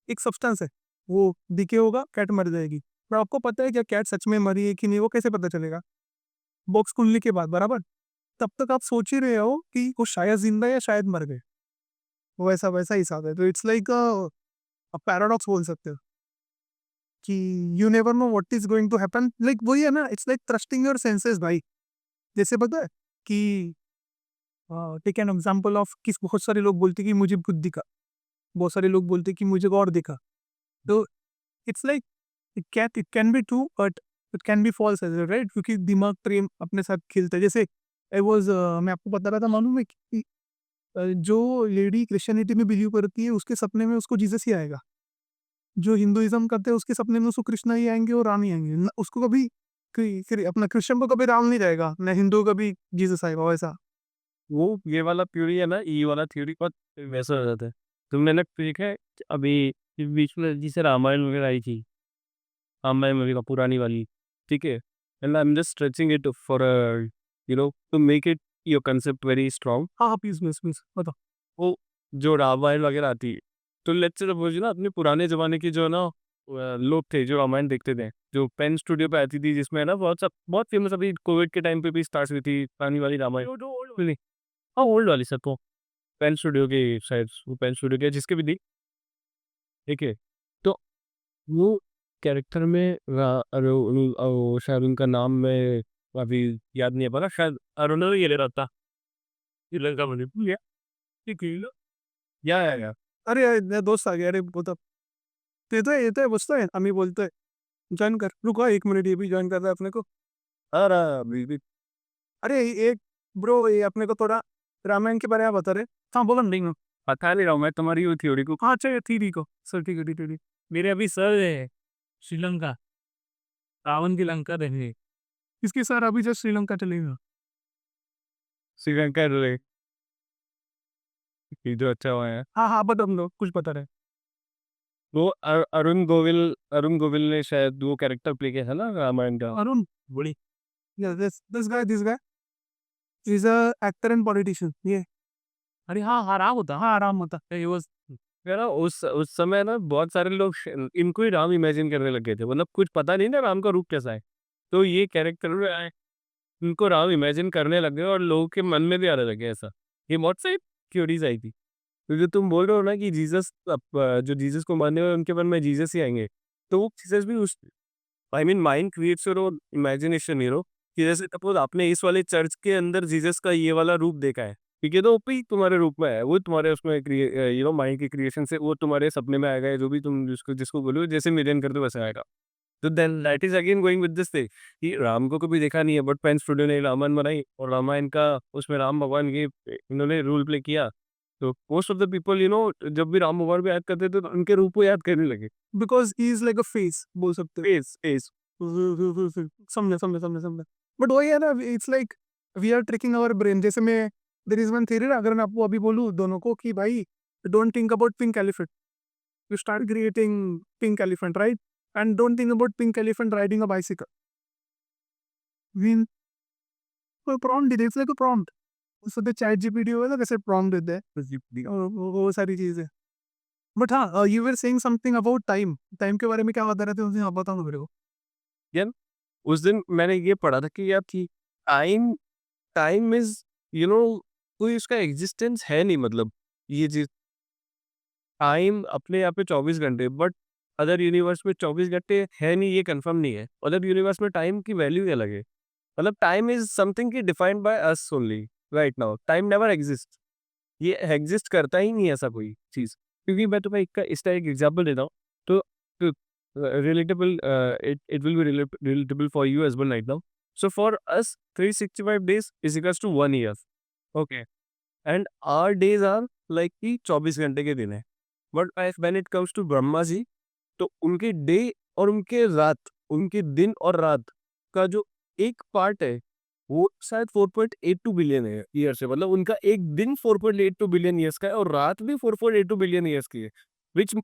B: एक सब्सटेंस है, वो दिखे होगा कैट मर जाएगी, पर आपको पता है क्या कैट सच में मरी है कि नहीं? वो कैसे पता चलेगा? बॉक्स खुलने के बाद, बराबर। तब तक आप सोच ही रहे हो कि वो शायद जिंदा है या शायद मर गए। वो वैसा वैसा हिसाब है। तो इट्स लाइक अ पैराडॉक्स बोल सकते हो कि you never know what is going to happen. Like वही है ना, it's like trusting your senses भाई। जैसे पता है कि टेक एन एग्जांपल ऑफ किस, बहुत सारे लोग बोलते कि मुझे खुद दिखा, बहुत सारे लोग बोलते कि मुझे और दिखा। तो it's like it can be true but it can be false as well, right? क्योंकि दिमाग प्रेम अपने साथ खेलता है। जैसे आई वाज मैं आपको बता रहा था, मालूम है कि जो लेडी क्रिश्चियनिटी में बिलीव करती है उसके सपने में उसको जीसस ही आएगा। जो हिंदुइज्म करते हैं उसके सपने में उसको कृष्णा ही आएंगे और राम ही आएंगे। उसको कभी अपना क्रिश्चियन को कभी राम नहीं जाएगा, न हिंदू का कभी जीसस आएगा, वैसा।
A: वो ये वाला थ्योरी है ना, ये वाला थ्योरी बहुत वैसा हो जाता है। तुमने ना देखा है अभी इस बीच में जिसे रामायण वगैरह आई थी, रामायण मूवी का पुरानी वाली, ठीक है, and I am just stretching it for to make it your concept very strong.
B: हाँ हाँ, प्लीज प्लीज प्लीज बताओ।
A: वो जो रामायण वगैरह आती है, तो लेट्स से सपोज ना अपने पुराने ज़माने के जो है ना लोग थे जो रामायण देखते थे, जो पेन स्टूडियो पे आती थी जिसमें ना बहुत फेमस अभी कोविड के टाइम पे भी स्टार्ट हुई थी पुरानी वाली रामायण। नहीं, हाँ, ओल्ड वाली सर तो पेन स्टूडियो की शायद वो पेन स्टूडियो की है, जिसकी भी थी, ठीक है? तो वो कैरेक्टर में शायद उनका नाम मैं अभी याद नहीं है पता, शायद अरुण ये ले रहा था, ये लड़का मैंने भूल गया, ठीक है? या
B: अरे यार, मेरा दोस्त आ गया, अरे वो तो ये तो है बसता है, हम ही बोलते हैं ज्वाइन कर, रुको 1 मिनट, ये भी ज्वाइन कर रहा है अपने को।
A: अरे अभी
B: अरे एक ब्रो, ये अपने को थोड़ा रामायण के बारे में बता रहे। हाँ बोलो नहीं ना।
A: बता नहीं रहा हूँ मैं तुम्हारी वो थ्योरी को।
B: हाँ अच्छा, थी को सर, ठीक है ठीक है ठीक है।
C: मेरे अभी सर है श्रीलंका, रावण की लंका रहेंगे।
B: इसके सर अभी जस्ट श्रीलंका चलेगा।
A: श्रीलंका रहे ये जो अच्छा हुआ है
B: हाँ हाँ, बता, हम लोग कुछ बता रहे।
A: वो अरुण गोविल ने शायद वो कैरेक्टर प्ले किया था ना रामायण का।
B: अरुण,
C: बड़ी
B: this guy is a actor and politician ये।
C: अरे हाँ हाँ राम होता,
B: हाँ आराम होता।
C: ये वो
A: यार ना उस समय ना बहुत सारे लोग इनको ही राम इमेजिन करने लग गए थे, मतलब कुछ पता नहीं ना राम का रूप कैसा है, तो ये कैरेक्टर में आए, इनको राम इमेजिन करने लग गए और लोगों के मन में भी आने लगे ऐसा। ये बहुत सही थ्योरीज आई थी, क्योंकि तुम बोल रहे हो ना कि जीसस जो जीसस को मानने वाले उनके मन में जीसस ही आएंगे, तो वो जीसस भी उस I mean mind creates your own imagination, कि जैसे सपोज आपने इस वाले चर्च के अंदर जीसस का ये वाला रूप देखा है, ठीक है, तो वो भी तुम्हारे रूप में है, वो तुम्हारे उसमें माइंड की क्रिएशन से वो तुम्हारे सपने में आएगा, जो भी तुम जिसको जिसको बोलो जैसे इमेजिन कर दो वैसे आएगा। तो then that is again going with this thing कि राम को कभी देखा नहीं है, बट पेन स्टूडियो ने रामायण बनाई और रामायण का उसमें राम भगवान की इन्होंने रोल प्ले किया, तो मोस्ट ऑफ द पीपल जब भी राम भगवान को याद करते थे तो उनके रूप को याद करने लगे।
B: Because he is like a face बोल सकते
A: फेस फेस
B: हो। समझे समझे समझे समझे। बट वही है ना, it's like we are tricking our brain. जैसे मैं, देयर इज वन थ्योरी, अगर मैं आपको अभी बोलूँ दोनों को कि भाई don't think about pink elephant, you start creating pink elephant, right? And don't think about pink elephant riding a bicycle. Win कोई prompt they, it's like a prompt. उसको तो chat GPT होगा ना, कैसे prompt देते हैं और वो सारी चीजें। बट हाँ, you were saying something about time. Time के बारे में क्या बता रहे थे उसे, आप बताओ ना मेरे को।
A: यार उस दिन मैंने ये पढ़ा था कि यार कि time time is you know कोई उसका एग्जिस्टेंस है नहीं, मतलब ये चीज टाइम अपने आप पे 24 घंटे, बट अदर यूनिवर्स में 24 घंटे है नहीं, ये कंफर्म नहीं है। अदर यूनिवर्स में टाइम की वैल्यू क्या लगे, मतलब टाइम इज समथिंग की defined by us only right now, time never exist, ये एग्जिस्ट करता ही नहीं है ऐसा कोई चीज। क्योंकि मैं तुम्हें इसका एक एग्जांपल देता हूँ, तो relatable it it will be relatable for you as well right now. So for us 365 days is equals to 1 year, okay, and our days are like कि 24 घंटे के दिन है, but when it comes to Brahma ji, तो उनके day और उनके रात, उनके दिन और रात का जो एक पार्ट है वो शायद 4.82 बिलियन है ईयर से, मतलब उनका एक दिन 4.82 बिलियन ईयर्स का है और रात भी 4.82 बिलियन ईयर्स की है, विच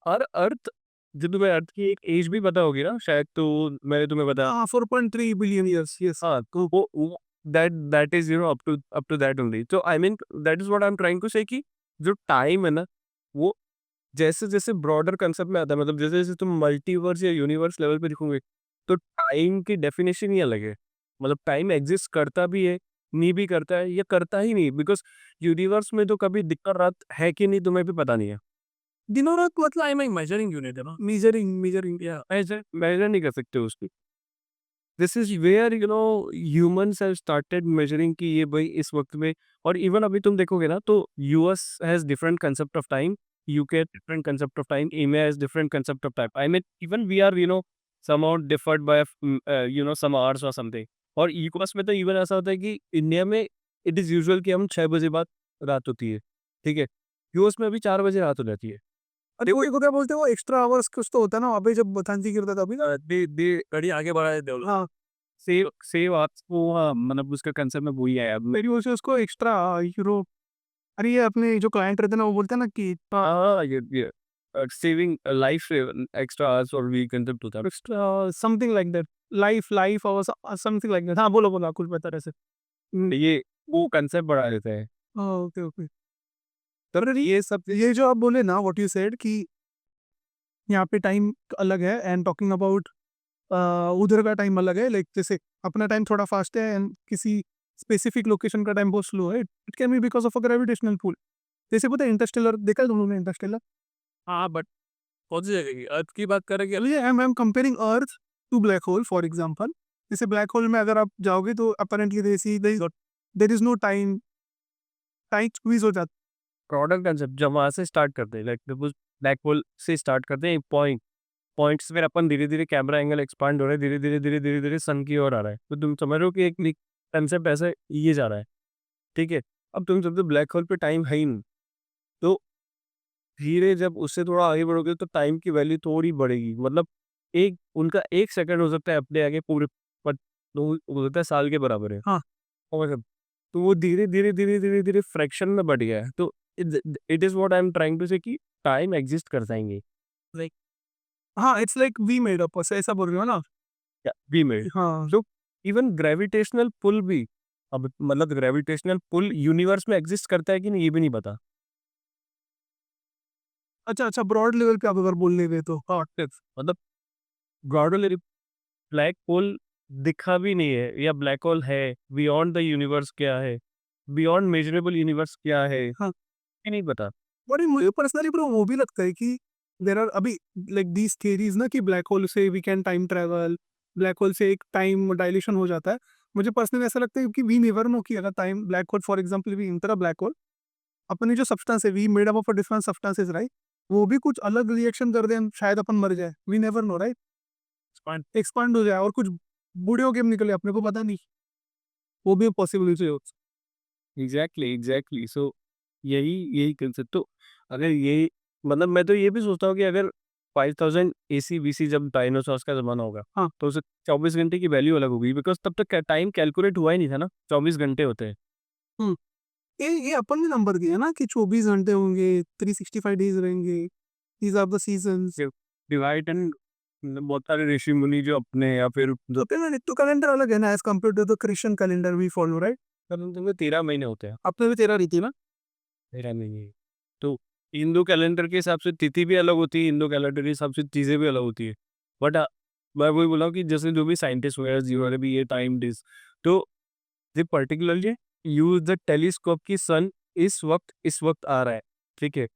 A: हर अर्थ, जो तुम्हें अर्थ की एक एज भी पता होगी ना शायद, तो मैंने तुम्हें बताया।
B: हाँ 4.3 बिलियन ईयर्स, यस।
A: हाँ, तो वो that is up to that only, तो I mean that is what I am trying to say कि जो टाइम है ना, वो जैसे जैसे ब्रॉडर कंसेप्ट में आता है, मतलब जैसे जैसे तुम मल्टीवर्स या यूनिवर्स लेवल पे दिखोगे, तो टाइम की डेफिनेशन ही अलग है, मतलब टाइम एग्जिस्ट करता भी है, नहीं भी करता है, या करता ही नहीं, बिकॉज यूनिवर्स में तो कभी दिक्कत रात है कि नहीं तुम्हें भी पता नहीं है।
B: दिनों रात मतलब
C: टाइम एक मेजरिंग यूनिट है ना।
B: मेजरिंग
C: या
A: ऐसे मेजर नहीं कर सकते उसकी। This is where humans have started measuring कि ये भाई इस वक्त में, और इवन अभी तुम देखोगे ना तो US has different concept of time, UK different concept of time, India has different concept of time, I mean even we are somehow differed by some hours or something, और यूएस में तो even ऐसा होता है कि India में it is usual कि हम 6 बजे बाद रात होती है, ठीक है, यूएस में अभी 4 बजे रात हो जाती है।
B: अरे वो क्या बोलते हैं, वो एक्स्ट्रा आवर्स कुछ तो होता है ना वहाँ पे, जब थांसी गिरता था अभी ना।
A: दे
C: घड़ी आगे बढ़ा देते हो लोग।
B: हाँ,
A: सेव आपको, हाँ, मतलब उसका कंसेप्ट में वही आया।
B: मेरी वजह से उसको एक्स्ट्रा यूरो। अरे ये अपने जो क्लाइंट रहते हैं ना, वो बोलते हैं ना कि
A: हाँ, ये सेविंग लाइफ एक्स्ट्रा आवर्स और वी कंसेप्ट होता है।
B: Extra something like that, life और समथिंग लाइक दैट। हाँ बोलो बोलो, कुछ बता रहे से।
A: ये वो कंसेप्ट बढ़ा देते हैं।
B: Okay okay. तर ये जो आप बोले ना, व्हाट यू सेड कि यहाँ पे टाइम अलग है एंड टॉकिंग अबाउट उधर का टाइम अलग है, लाइक जैसे अपना टाइम थोड़ा फास्ट है एंड किसी स्पेसिफिक लोकेशन का टाइम बहुत स्लो है, it can be because of a gravitational pull. जैसे पता है इंटरस्टेलर देखा है तुम लोगों ने? इंटरस्टेलर
C: हाँ बट कौन सी जगह की अर्थ की बात करें क्या?
B: I am comparing earth to black hole for example. जैसे ब्लैक होल में अगर आप जाओगे तो apparently there is no time, time squeeze हो जाता
A: प्रोडक्ट कंसेप्ट जब वहाँ से स्टार्ट करते हैं, लाइक ब्लैक होल से स्टार्ट करते हैं एक पॉइंट्स फिर अपन धीरे धीरे कैमरा एंगल एक्सपांड हो रहा है, धीरे धीरे धीरे धीरे धीरे सन की ओर आ रहा है। तो तुम समझ रहे हो कि एक कंसेप्ट ऐसे ये जा रहा है, ठीक है। अब तुम समझो ब्लैक होल पे टाइम है ही नहीं, तो धीरे जब उससे थोड़ा आगे बढ़ोगे तो टाइम की वैल्यू थोड़ी बढ़ेगी। मतलब एक उनका 1 सेकंड हो सकता है अपने आगे पूरे पत तो हो सकता है साल के बराबर है।
B: हाँ।
A: समझ रहे हो? तो वो धीरे-धीरे फ्रैक्शन में बढ़ गया है। तो it is what I am trying to say कि टाइम एक्सिस्ट करता है ये।
B: लाइक, हाँ it's like we made up, ऐसा बोल रहे हो ना?
A: या वी मेड।
B: हाँ
A: तो इवन ग्रेविटेशनल पुल भी, अब मतलब ग्रेविटेशनल पुल यूनिवर्स में एक्सिस्ट करता है कि नहीं ये भी नहीं पता।
B: अच्छा, ब्रॉड लेवल पे आप अगर बोलने गए तो हाँ
A: मतलब ब्रॉडर ब्लैक होल दिखा भी नहीं है या ब्लैक होल है, बियॉन्ड द यूनिवर्स क्या है, बियॉन्ड मेजरेबल यूनिवर्स क्या है,
B: हाँ।
A: ये नहीं पता।
B: बट मुझे पर्सनली ब्रो वो भी लगता है कि देर आर अभी लाइक दीज थियरीज ना कि ब्लैक होल से we can time travel, black hole से एक टाइम डायलेशन हो जाता है। मुझे पर्सनली ऐसा लगता है कि वी नेवर नो कि अगर time black hole for example we enter a black hole, अपनी जो सब्सटेंस है we made up of different substances right, वो भी कुछ अलग रिएक्शन कर दें शायद अपन मर जाए, we never know right, expand हो जाए और कुछ बूढ़े होके निकले अपने को पता नहीं, वो भी पॉसिबिलिटी हो।
A: एग्जैक्टली सो यही यही कंसेप्ट। तो अगर ये मतलब मैं तो ये भी सोचता हूँ कि अगर 5000 एसी बीसी जब डायनासोर्स का जमाना होगा,
B: हाँ।
A: तो उसे 24 घंटे की वैल्यू अलग होगी, बिकॉज तब तक टाइम कैलकुलेट हुआ ही नहीं था ना, 24 घंटे होते हैं।
B: ये अपन ने नंबर दिया ना कि 24 घंटे होंगे, 365 डेज रहेंगे, these are the seasons.
A: Divide and बहुत सारे ऋषि मुनि जो अपने या फिर
B: तो तो कैलेंडर अलग है ना as compare to the Christian calendar we follow right.
A: 13 महीने होते हैं।
B: अपने भी 13 रीति ना।
A: 13 महीने। तो हिंदू कैलेंडर के हिसाब से तिथि भी अलग होती है, हिंदू कैलेंडर के हिसाब से चीज़ें भी अलग होती है। बट मैं वही बोला कि जैसे जो भी साइंटिस्ट वगैरह जिन्होंने भी ये टाइम डिस, तो दे पर्टिकुलरली यूज द टेलीस्कोप की सन इस वक्त आ रहा है, ठीक है,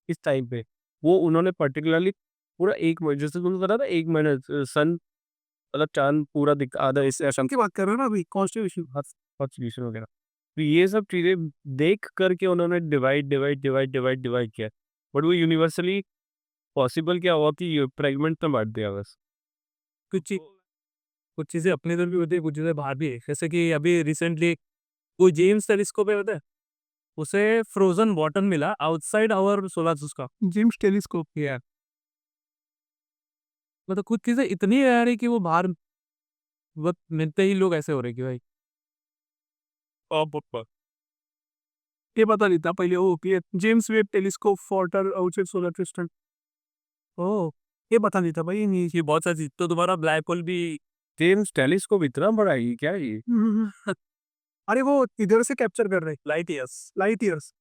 A: इस टाइम पे वो उन्होंने पर्टिकुलरली पूरा एक महीने, जैसे तुमने बताया था एक महीने सन मतलब चांद पूरा दिख आधा इस ऐसा
B: की बात कर रहे हो ना अभी कॉन्स्टिट्यूशन।
A: कॉन्स्टिट्यूशन वगैरह। तो ये सब चीज़ें देख करके उन्होंने डिवाइड किया। बट वो यूनिवर्सली पॉसिबल क्या हुआ कि फ्रेगमेंट में बांट दिया बस।
C: कुछ चीज कुछ चीजें अपने इधर भी होती है, कुछ चीजें बाहर भी है। जैसे कि अभी रिसेंटली वो जेम्स टेलीस्कोप है पता है, उसे फ्रोजन वाटर मिला outside our solar system.
B: James telescope.
C: यार मतलब कुछ चीजें इतनी रह रही कि वो बाहर वक्त मिलते ही लोग ऐसे हो रहे कि भाई
B: ये पता नहीं था पहले वो ये James Webb telescope for outside solar system. Oh, ये पता नहीं था भाई नहीं।
C: ये बहुत सारी चीज। तो तुम्हारा ब्लैक होल भी
A: जेम्स टेलीस्कोप इतना बड़ा है क्या ये?
B: अरे वो इधर से कैप्चर कर रहे
C: लाइट ईयर्स
B: लाइट ईयर्स।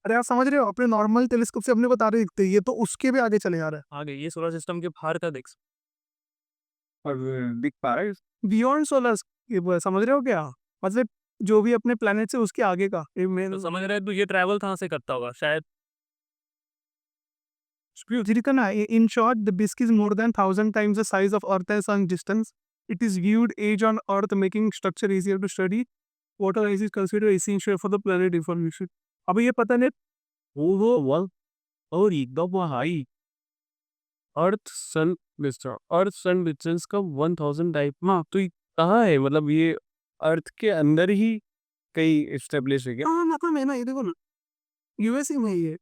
B: अरे आप समझ रहे हो अपने नॉर्मल टेलीस्कोप से अपने को तारे दिखते हैं, ये तो उसके भी आगे चले जा रहा है।
C: आ गए, ये सोलर सिस्टम के बाहर का देख।
A: और दिख पा रहा है?
B: बियॉन्ड सोलर, समझ रहे हो क्या? मतलब जो भी अपने प्लेनेट से उसके आगे का ये मेन
C: तो समझ रहे हैं तो ये ट्रैवल कहाँ से करता होगा शायद।
B: In short, the disk is more than 1,000 times the size of Earth and Sun distance. It is viewed age on Earth, making structure easier to study. Water ice is considered essential for the planet information. अब ये पता नहीं
A: वो one और एकदम high अर्थ सन distance का 1000 type ना, तो ये कहाँ है? मतलब ये अर्थ के अंदर ही कहीं एस्टेब्लिश है क्या?
B: हाँ मतलब है ना, ये देखो ना यूएसए में ही है,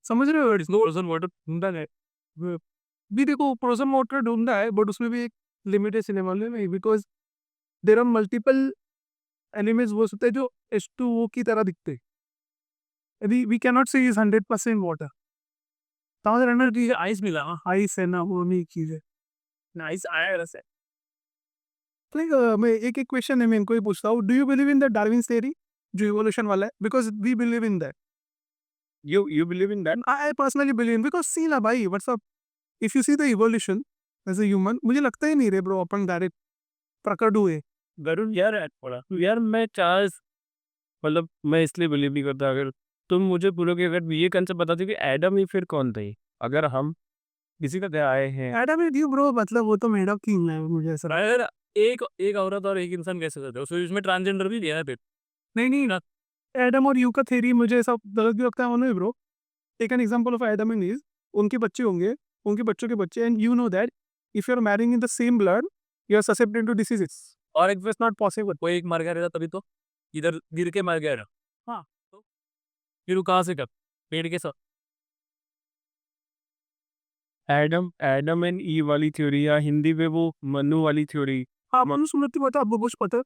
B: समझ रहे हो?
C: फ्रोजन वाटर ढूंढा है।
B: भी देखो प्रोजन मोटर ढूंढा है बट उसमें भी एक लिमिटेशन है मालूम है, because there are multiple elements वो होते हैं जो H2O की तरह दिखते हैं। अभी वी कैन नॉट से इज 100% वाटर, समझ रहे ना?
C: आइस मिला हाँ,
B: आइस है ना, वो नहीं चीज है।
C: आइस आया वैसे।
B: लाइक मैं एक एक क्वेश्चन है मैं इनको ही पूछता हूँ, do you believe in the Darwin theory जो इवोल्यूशन वाला है? Because we believe in that.
A: You believe in that?
B: I personally believe because see ना भाई what's up if you see the evolution as a human मुझे लगता ही नहीं रे bro अपन direct प्रकट हुए
A: वरुण यार थोड़ा यार मैं चार्ल्स मतलब मैं इसलिए बिलीव नहीं करता। अगर तुम मुझे बोलोगे, अगर ये कंसेप्ट बताते कि एडम ही फिर कौन थे, अगर हम किसी का क्या आए हैं।
B: एडम एंड यू ब्रो मतलब वो तो मेड ऑफ किंग है मुझे ऐसा लगता
C: अगर एक एक औरत और एक इंसान कैसे करते हो, इसमें ट्रांसजेंडर भी दिया है फिर।
B: है। नहीं एडम और यू का थ्योरी मुझे ऐसा गलत भी लगता है उन्हें bro take an example of Adam and Eve उनके बच्चे होंगे उनके बच्चों के बच्चे and you know that if you are marrying in the same blood you are susceptible to diseases
C: और एक
B: इट्स नॉट पॉसिबल
C: कोई एक मर गया रहता तभी तो इधर गिर के मर गया रहा। हाँ तो फिर वो कहाँ से कब पेड़ के साथ।
A: एडम एडम एंड ई वाली थ्योरी, या हिंदी में वो मनु वाली थ्योरी।
B: हाँ मनुष्य मृत्यु पता आपको कुछ पता है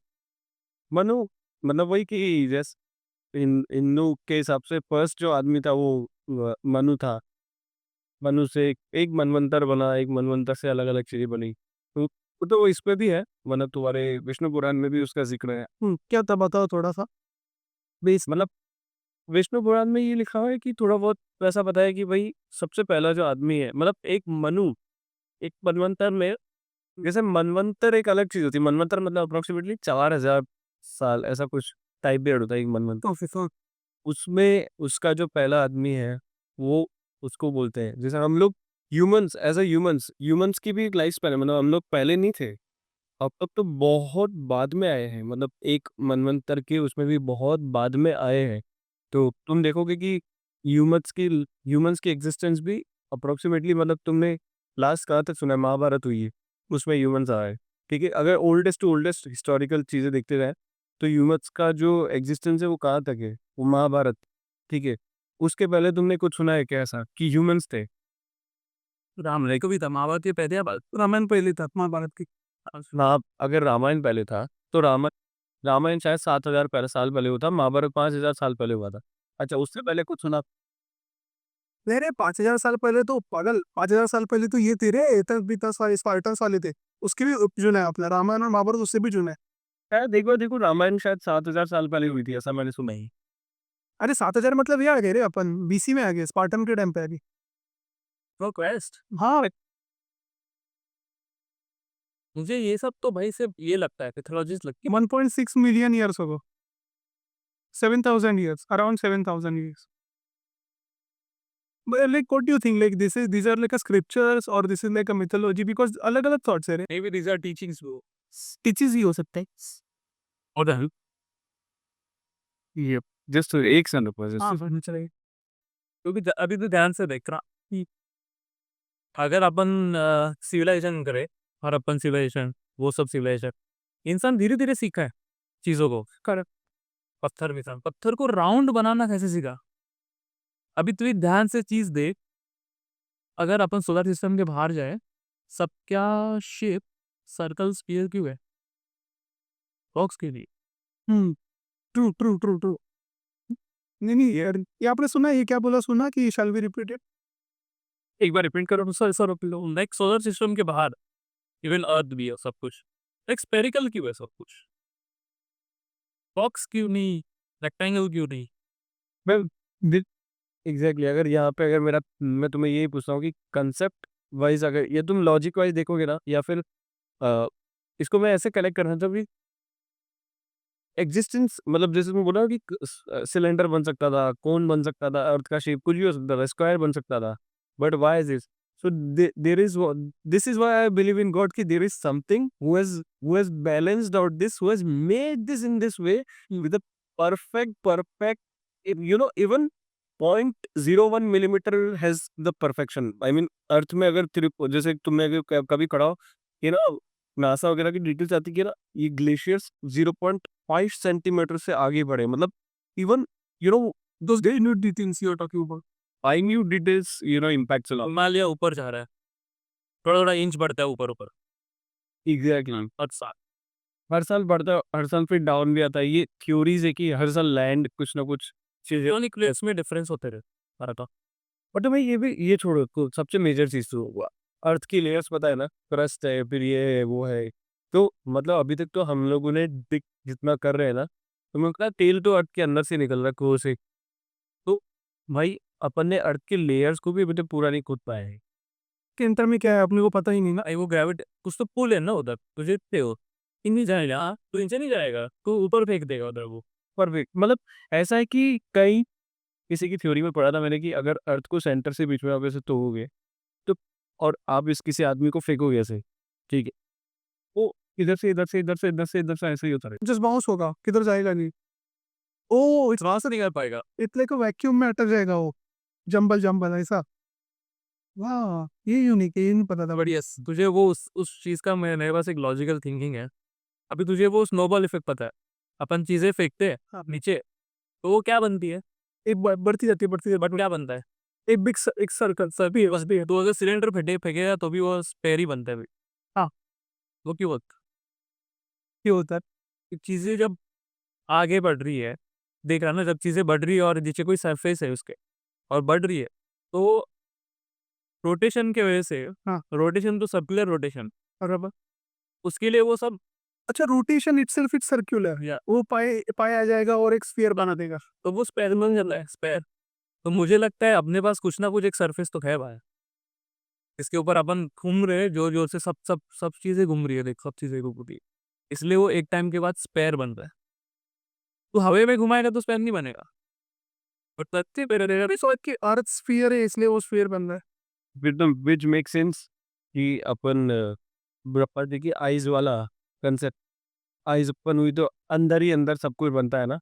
A: मनु मतलब वही कि जैसे हिंदू के हिसाब से फर्स्ट जो आदमी था वो मनु था। मनु से एक मनवंतर बना, एक मनवंतर से अलग अलग चीजें बनी। तो वो इस पे भी है, मतलब तुम्हारे विष्णु पुराण में भी उसका जिक्र है।
B: क्या था बताओ थोड़ा सा
A: मतलब विष्णु पुराण में ये लिखा हुआ है कि थोड़ा बहुत वैसा बताया कि भाई सबसे पहला जो आदमी है, मतलब एक मनु, एक मनवंतर में, जैसे मनवंतर एक अलग चीज होती है। मनवंतर मतलब अप्रोक्सीमेटली 4000 साल ऐसा कुछ टाइप पीरियड होता है एक मनवंतर।
B: तो फिर
A: उसमें उसका जो पहला आदमी है वो उसको बोलते हैं। जैसे हम लोग ह्यूमंस, एज अ ह्यूमंस की भी एक लाइफ स्पैन है, मतलब हम लोग पहले नहीं थे। अब तक तो बहुत बाद में आए हैं, मतलब एक मनवंतर के उसमें भी बहुत बाद में आए हैं। तो तुम देखोगे कि ह्यूमंस की एग्जिस्टेंस भी अप्रोक्सीमेटली, मतलब तुमने लास्ट कहाँ तक सुना है, महाभारत हुई है, उसमें ह्यूमंस आए। ठीक है, अगर ओल्डेस्ट टू ओल्डेस्ट हिस्टोरिकल चीज़ें देखते रहे तो ह्यूमंस का जो एग्जिस्टेंस है वो कहाँ तक है, वो महाभारत। ठीक है, उसके पहले तुमने कुछ सुना है क्या ऐसा कि ह्यूमंस थे?
C: राम रहे को भी था महाभारत के पहले या बाद?
B: रामायण पहले था महाभारत की
A: ना, अगर रामायण पहले था तो रामायण शायद 7000 पहले साल पहले हुआ था, महाभारत 5000 साल पहले हुआ था। अच्छा, उससे पहले कुछ सुना?
B: नहीं रे 5000 साल पहले तो पागल 5000 साल पहले तो ये थे रे तब भी स्पार्टन्स वाले थे उसके भी जुना है अपना रामायण और महाभारत उससे भी जुना है
A: शायद देखो देखो रामायण शायद 7000 साल पहले हुई थी, ऐसा मैंने सुना ही।
B: अरे 7000 मतलब ये आ गए रे अपन बीसी में आ गए स्पार्टन के टाइम पे आ गए
C: प्रो क्वेस्ट।
B: हाँ
C: मुझे ये सब तो भाई सिर्फ ये लगता है, पैथोलॉजिस्ट लगती
B: 1.6 million years ago 7000 years around 7000 years but like what do you think like these are like a scriptures or this is like a mythology because अलग अलग thoughts है रे
C: maybe these are teachings bro.
B: Teachers ही हो सकता है
C: और the help
A: ये जस्ट एक सेकंड रुको,
B: हाँ
A: जस्ट
B: फिर चलेगा
C: क्योंकि अभी तो ध्यान से देख रहा कि अगर अपन सिविलाइजेशन करे, हड़प्पन सिविलाइजेशन, वो सब सिविलाइजेशन, इंसान धीरे धीरे सीखा है चीजों को।
B: करेक्ट
C: पत्थर भी था, पत्थर को राउंड बनाना कैसे सीखा। अभी तू एक ध्यान से चीज देख, अगर अपन सोलर सिस्टम के बाहर जाए, सब क्या शेप सर्कल स्फीयर क्यों है? बॉक्स के लिए।
B: ट्रू ट्रू ट्रू ट्रू नहीं यार ये आपने सुना ये क्या बोला सुना कि शैल बी रिपीटेड
C: एक बार रिपीट करो। Sir sir like solar system के बाहर इवन अर्थ भी है सब कुछ, एक स्पेरिकल क्यों है सब कुछ? बॉक्स क्यों नहीं, रेक्टेंगल क्यों नहीं?
A: मैं एग्जैक्टली अगर यहाँ पे अगर मैं तुम्हें यही पूछ रहा हूँ कि कंसेप्ट वाइज अगर ये तुम लॉजिक वाइज देखोगे ना, या फिर अ, इसको मैं ऐसे कनेक्ट करना चाहता हूँ कि एग्जिस्टेंस, मतलब जैसे तुम बोला कि सिलेंडर बन सकता था, कोन बन सकता था, अर्थ का शेप कुछ भी हो सकता था, स्क्वायर बन सकता था, but why is this? So there is, this is why I believe in God कि there is something who has balanced out this, who has made this in this way with a perfect even 0.01 millimetre has the perfection. I mean earth में अगर जैसे तुमने अगर कभी खड़ा हो कि ना, नासा वगैरह की डिटेल्स आती है कि ना ये ग्लेशियर्स 0.5 सेंटीमीटर से आगे बढ़े, मतलब even you know
B: those day new things you are talking about
A: minute details impacts a lot.
C: Himalaya ऊपर जा रहा है, थोड़ा थोड़ा इंच बढ़ता है ऊपर ऊपर
A: एग्जैक्टली,
C: हर साल।
A: हर साल बढ़ता है, हर साल फिर डाउन भी आता है। ये थ्योरीज है कि हर साल लैंड कुछ ना कुछ चीजें।
C: न्यूक्लियस में डिफरेंस होते रहे हमारा तो।
A: बट भाई ये भी, ये छोड़ो, सबसे मेजर चीज तो हुआ अर्थ की लेयर्स, पता है ना, क्रस्ट है, फिर ये है, वो है। तो मतलब अभी तक तो हम लोगों ने जितना कर रहे हैं ना, तो मुझे लगता है तेल तो अर्थ के अंदर से निकल रहा है, कोर से। तो भाई अपन ने अर्थ के लेयर्स को भी अभी तक पूरा नहीं खोद पाया है।
B: के अंतर में क्या है अपने को पता ही नहीं ना।
C: भाई वो ग्रेविटी कुछ तो पुल है ना उधर, तुझे देखते हो इन नहीं जाएगा, हाँ तू इनसे नहीं जाएगा, तू ऊपर फेंक देगा उधर वो।
A: परफेक्ट, मतलब ऐसा है कि कई किसी की थ्योरी में पढ़ा था मैंने कि अगर अर्थ को सेंटर से बीच में आप ऐसे तोड़ोगे तो, और आप इस किसी आदमी को फेंकोगे ऐसे, ठीक है, वो इधर से इधर से इधर से इधर से इधर से ऐसे ही होता रहेगा।
B: जस्ट बाउंस होगा, किधर जाएगा नहीं। ओ इट्स
C: वहां से निकल पाएगा।
B: लाइक वैक्यूम में अटक जाएगा वो, जंबल जंबल ऐसा। वाह ये यूनिक है, ये नहीं पता था।
C: बट यस, तुझे वो उस चीज का मेरे पास एक लॉजिकल थिंकिंग है। अभी तुझे वो स्नोबॉल इफेक्ट पता है, अपन चीजें फेंकते हैं
B: हाँ।
C: नीचे तो वो क्या बनती है,
B: एक बढ़ती जाती है बढ़ती जाती
C: बट क्या बनता है,
B: है, एक बिग एक सर्कल सर भी है बस भी है।
C: तो अगर सिलेंडर फेंकेगा तो भी वो स्पेयर ही बनता है भाई।
B: हाँ।
C: वो क्यों होता
B: ये होता है।
C: है? चीजें जब आगे बढ़ रही है, देख रहा ना, जब चीजें बढ़ रही है और नीचे कोई सरफेस है उसके और बढ़ रही है, तो रोटेशन के वजह से,
B: हाँ।
C: रोटेशन तो सर्कुलर रोटेशन,
B: बराबर।
C: उसके लिए वो सब
B: अच्छा रोटेशन इटसेल्फ इट्स सर्कुलर,
C: या
B: वो पाए पाए आ जाएगा और एक स्फीयर बना देगा।
C: तो वो स्पेयर बन जाता है स्पेयर। तो मुझे लगता है अपने पास कुछ ना कुछ एक सरफेस तो है भाई, इसके ऊपर अपन घूम रहे हैं जोर जोर से, सब सब सब चीजें घूम रही है, देख सब चीजें घूम रही है, इसलिए वो एक टाइम के बाद स्पेयर बन रहा है। तो हवा में घुमाएगा तो स्पेयर नहीं बनेगा, बट तथ्य पे रहेगा।
B: अभी सोच कि अर्थ स्फीयर है इसलिए वो स्फीयर बन रहा है।
A: फिर तो विच मेक सेंस कि अपन प्रॉपर्टी की आइज वाला कंसेप्ट, आइज अपन हुई तो अंदर ही अंदर सब कुछ बनता है ना,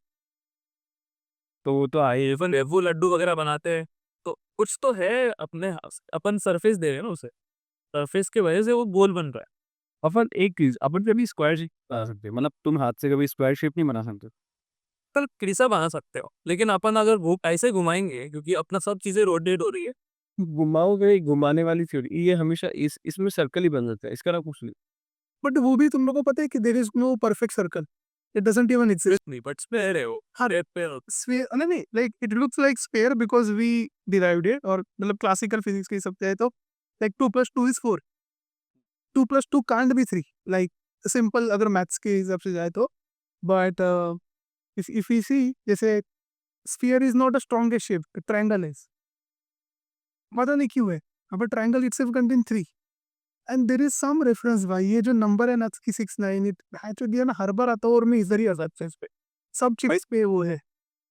A: तो वो तो आई
C: इवन वो लड्डू वगैरह बनाते हैं तो कुछ तो है अपने अपन सरफेस दे रहे हैं ना उसे, सरफेस की वजह से वो गोल बन रहा है।
A: अपन एक चीज, अपन कभी स्क्वायर शेप बना सकते हैं, मतलब तुम हाथ से कभी स्क्वायर शेप नहीं बना सकते।
C: पर कृषा बना सकते हो, लेकिन अपन अगर वो ऐसे घुमाएंगे क्योंकि अपना सब चीजें रोटेट हो रही है।
A: घुमाओ गए घुमाने वाली थ्योरी, ये हमेशा इसमें सर्कल ही बन जाता है, इसका ना कुछ नहीं।
B: बट वो भी तुम लोगों को पता है कि there is no perfect circle, it doesn't even exist.
C: नहीं बट स्पेयर है वो,
B: हाँ
C: स्पेयर
B: स्फीयर नहीं नहीं, like it looks like sphere because we derived it, और मतलब क्लासिकल फिजिक्स के हिसाब से है तो like 2 + 2 is 4, 2 + 2 can't be 3, like simple अगर मैथ्स के हिसाब से जाए तो। बट if you see जैसे sphere is not a strongest shape, a triangle is, पता नहीं क्यों है, अब triangle itself contain 3 and there is some reference भाई, ये जो नंबर है ना की 69 जो दिया ना हर बार आता है और मैं इधर ही आ सकता है इस पे, सब चिप्स पे वो है।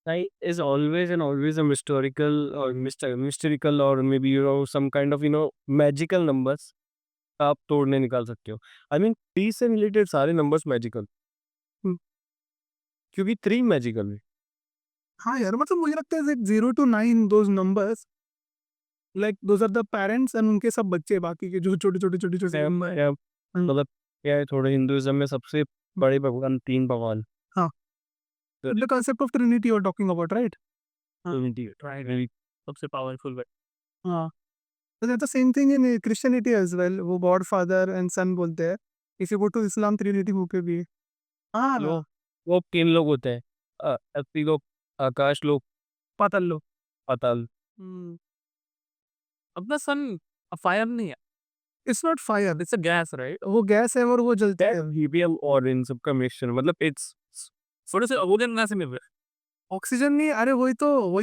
A: Sky is always and always a mystical or mystical or maybe some kind of magical numbers आप तोड़ने निकाल सकते हो। आई मीन 3 से रिलेटेड सारे नंबर्स मैजिकल, क्योंकि 3 मैजिकल है।
B: हाँ यार मतलब मुझे लगता है 0 to 9 those numbers like those are the parents and उनके सब बच्चे बाकी के जो छोटे छोटे छोटे छोटे
A: मतलब क्या है, थोड़े हिंदुइज्म में सबसे बड़े भगवान 3 भगवान,
B: the concept of trinity you are talking about, right?
C: सबसे पावरफुल है।
B: हाँ, तो that's the same thing in Christianity as well, वो गॉड फादर एंड सन बोलते हैं। If you go to Islam trinity book पे भी है। हाँ
A: वो वो 3 लोग होते हैं, अस्थि लोग, आकाश लोग,
B: पाताल लो।
A: पाताल।
C: अपना सन फायर नहीं है,
B: it's not fire,
C: it's a gas right.
B: वो गैस है और वो जलता है।
A: हीलियम और इन सब का मिक्सचर, मतलब इट्स
C: थोड़े से ऑक्सीजन कहाँ से मिल रहा है,
B: ऑक्सीजन नहीं, अरे वही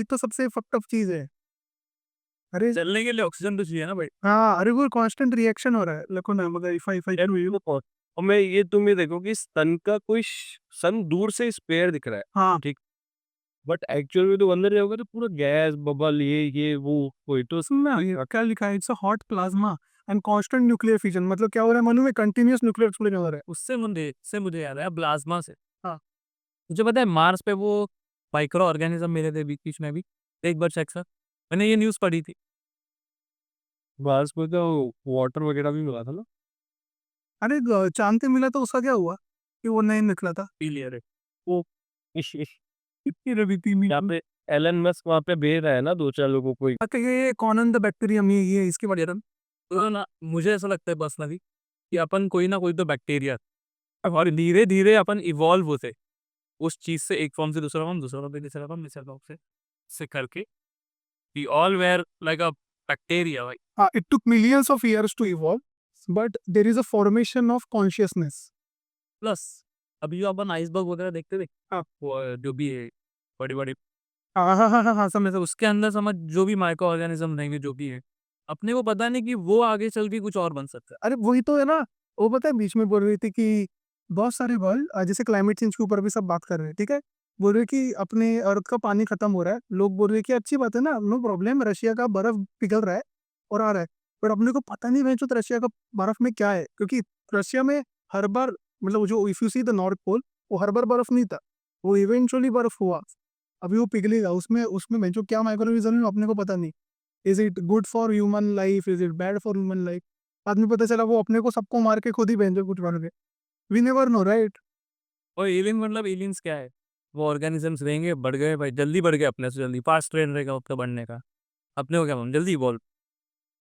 B: तो सबसे फक्ड अप चीज है। अरे
C: चलने के लिए ऑक्सीजन तो चाहिए ना भाई।
B: हाँ, अरे वो कांस्टेंट रिएक्शन हो रहा है, देखो ना मगर इफ
A: और मैं ये तुम ये देखो कि सन का कोई सन दूर से स्पेयर दिख रहा है,
B: हाँ
A: ठीक, बट एक्चुअल में तो अंदर जाओगे तो पूरा गैस बबल ये वो कोई तो
B: इसमें क्या लिखा है, it's a hot plasma and constant nuclear fission. मतलब क्या हो रहा है मनु में, कंटिन्यूअस न्यूक्लियर एक्सप्लोजन हो रहा है।
C: उससे मुझे याद आया प्लाज्मा से।
B: हाँ।
C: मुझे पता है मार्स पे वो माइक्रो ऑर्गेनिज्म मिले थे बीच में भी, एक बार चेक सर, मैंने ये न्यूज़ पढ़ी थी।
A: मार्स में तो वाटर वगैरह भी मिला था ना।
B: अरे चांद पे मिला तो उसका क्या हुआ कि वो नहीं निकला था।
C: क्लियर है।
A: वो
B: कितनी रवि थी
A: यहाँ पे एलन मस्क वहाँ पे भेज रहा है ना 2-4 लोगों को।
B: ये कॉनन द बैक्टीरियम, ये इसकी वजह
C: तो ना मुझे ऐसा लगता है पर्सनली कि अपन कोई ना कोई तो बैक्टीरिया, और धीरे धीरे अपन इवॉल्व होते उस चीज से, एक फॉर्म से दूसरा फॉर्म, दूसरा फॉर्म से तीसरा फॉर्म, तीसरा फॉर्म से करके we all were like a bacteria भाई।
B: हाँ, it took millions of years to evolve, but there is a formation of consciousness.
C: Plus अभी जो अपन आइसबर्ग वगैरह देखते थे,
B: हाँ।
C: वो जो भी है बड़ी बड़ी
B: हाँ हाँ हाँ हाँ हाँ, समझ समझ।
C: उसके अंदर समझ जो भी माइक्रो ऑर्गेनिज्म रहेंगे जो भी है, अपने को पता नहीं कि वो आगे चल के कुछ और बन सकता है।
B: अरे वही तो है ना, वो पता है बीच में बोल रही थी कि बहुत सारे वर्ल्ड जैसे क्लाइमेट चेंज के ऊपर भी सब बात कर रहे हैं, ठीक है, बोल रहे कि अपने अर्थ का पानी खत्म हो रहा है, लोग बोल रहे कि अच्छी बात है ना, नो प्रॉब्लम, रशिया का बर्फ पिघल रहा है और आ रहा है, बट अपने को पता नहीं है तो रशिया का बर्फ में क्या है, क्योंकि रशिया में हर बार, मतलब जो if you see the north pole, वो हर बार बर्फ नहीं था, वो इवेंचुअली बर्फ हुआ, अभी वो पिघलेगा, उसमें उसमें मैं जो क्या माइक्रोनिज्म है अपने को पता नहीं, is it good for human life, is it bad for human life, बाद में पता चला वो अपने को सबको मार के खुद ही भेजो कुछ बन गए, वी नेवर नो राइट।
C: और एलियन मतलब एलियंस क्या है? वो ऑर्गेनिजम्स रहेंगे, बढ़ गए भाई, जल्दी बढ़ गए अपने से, जल्दी फास्ट ट्रेन रहेगा उसका बढ़ने का। अपने को क्या मालूम, जल्दी इवॉल्व।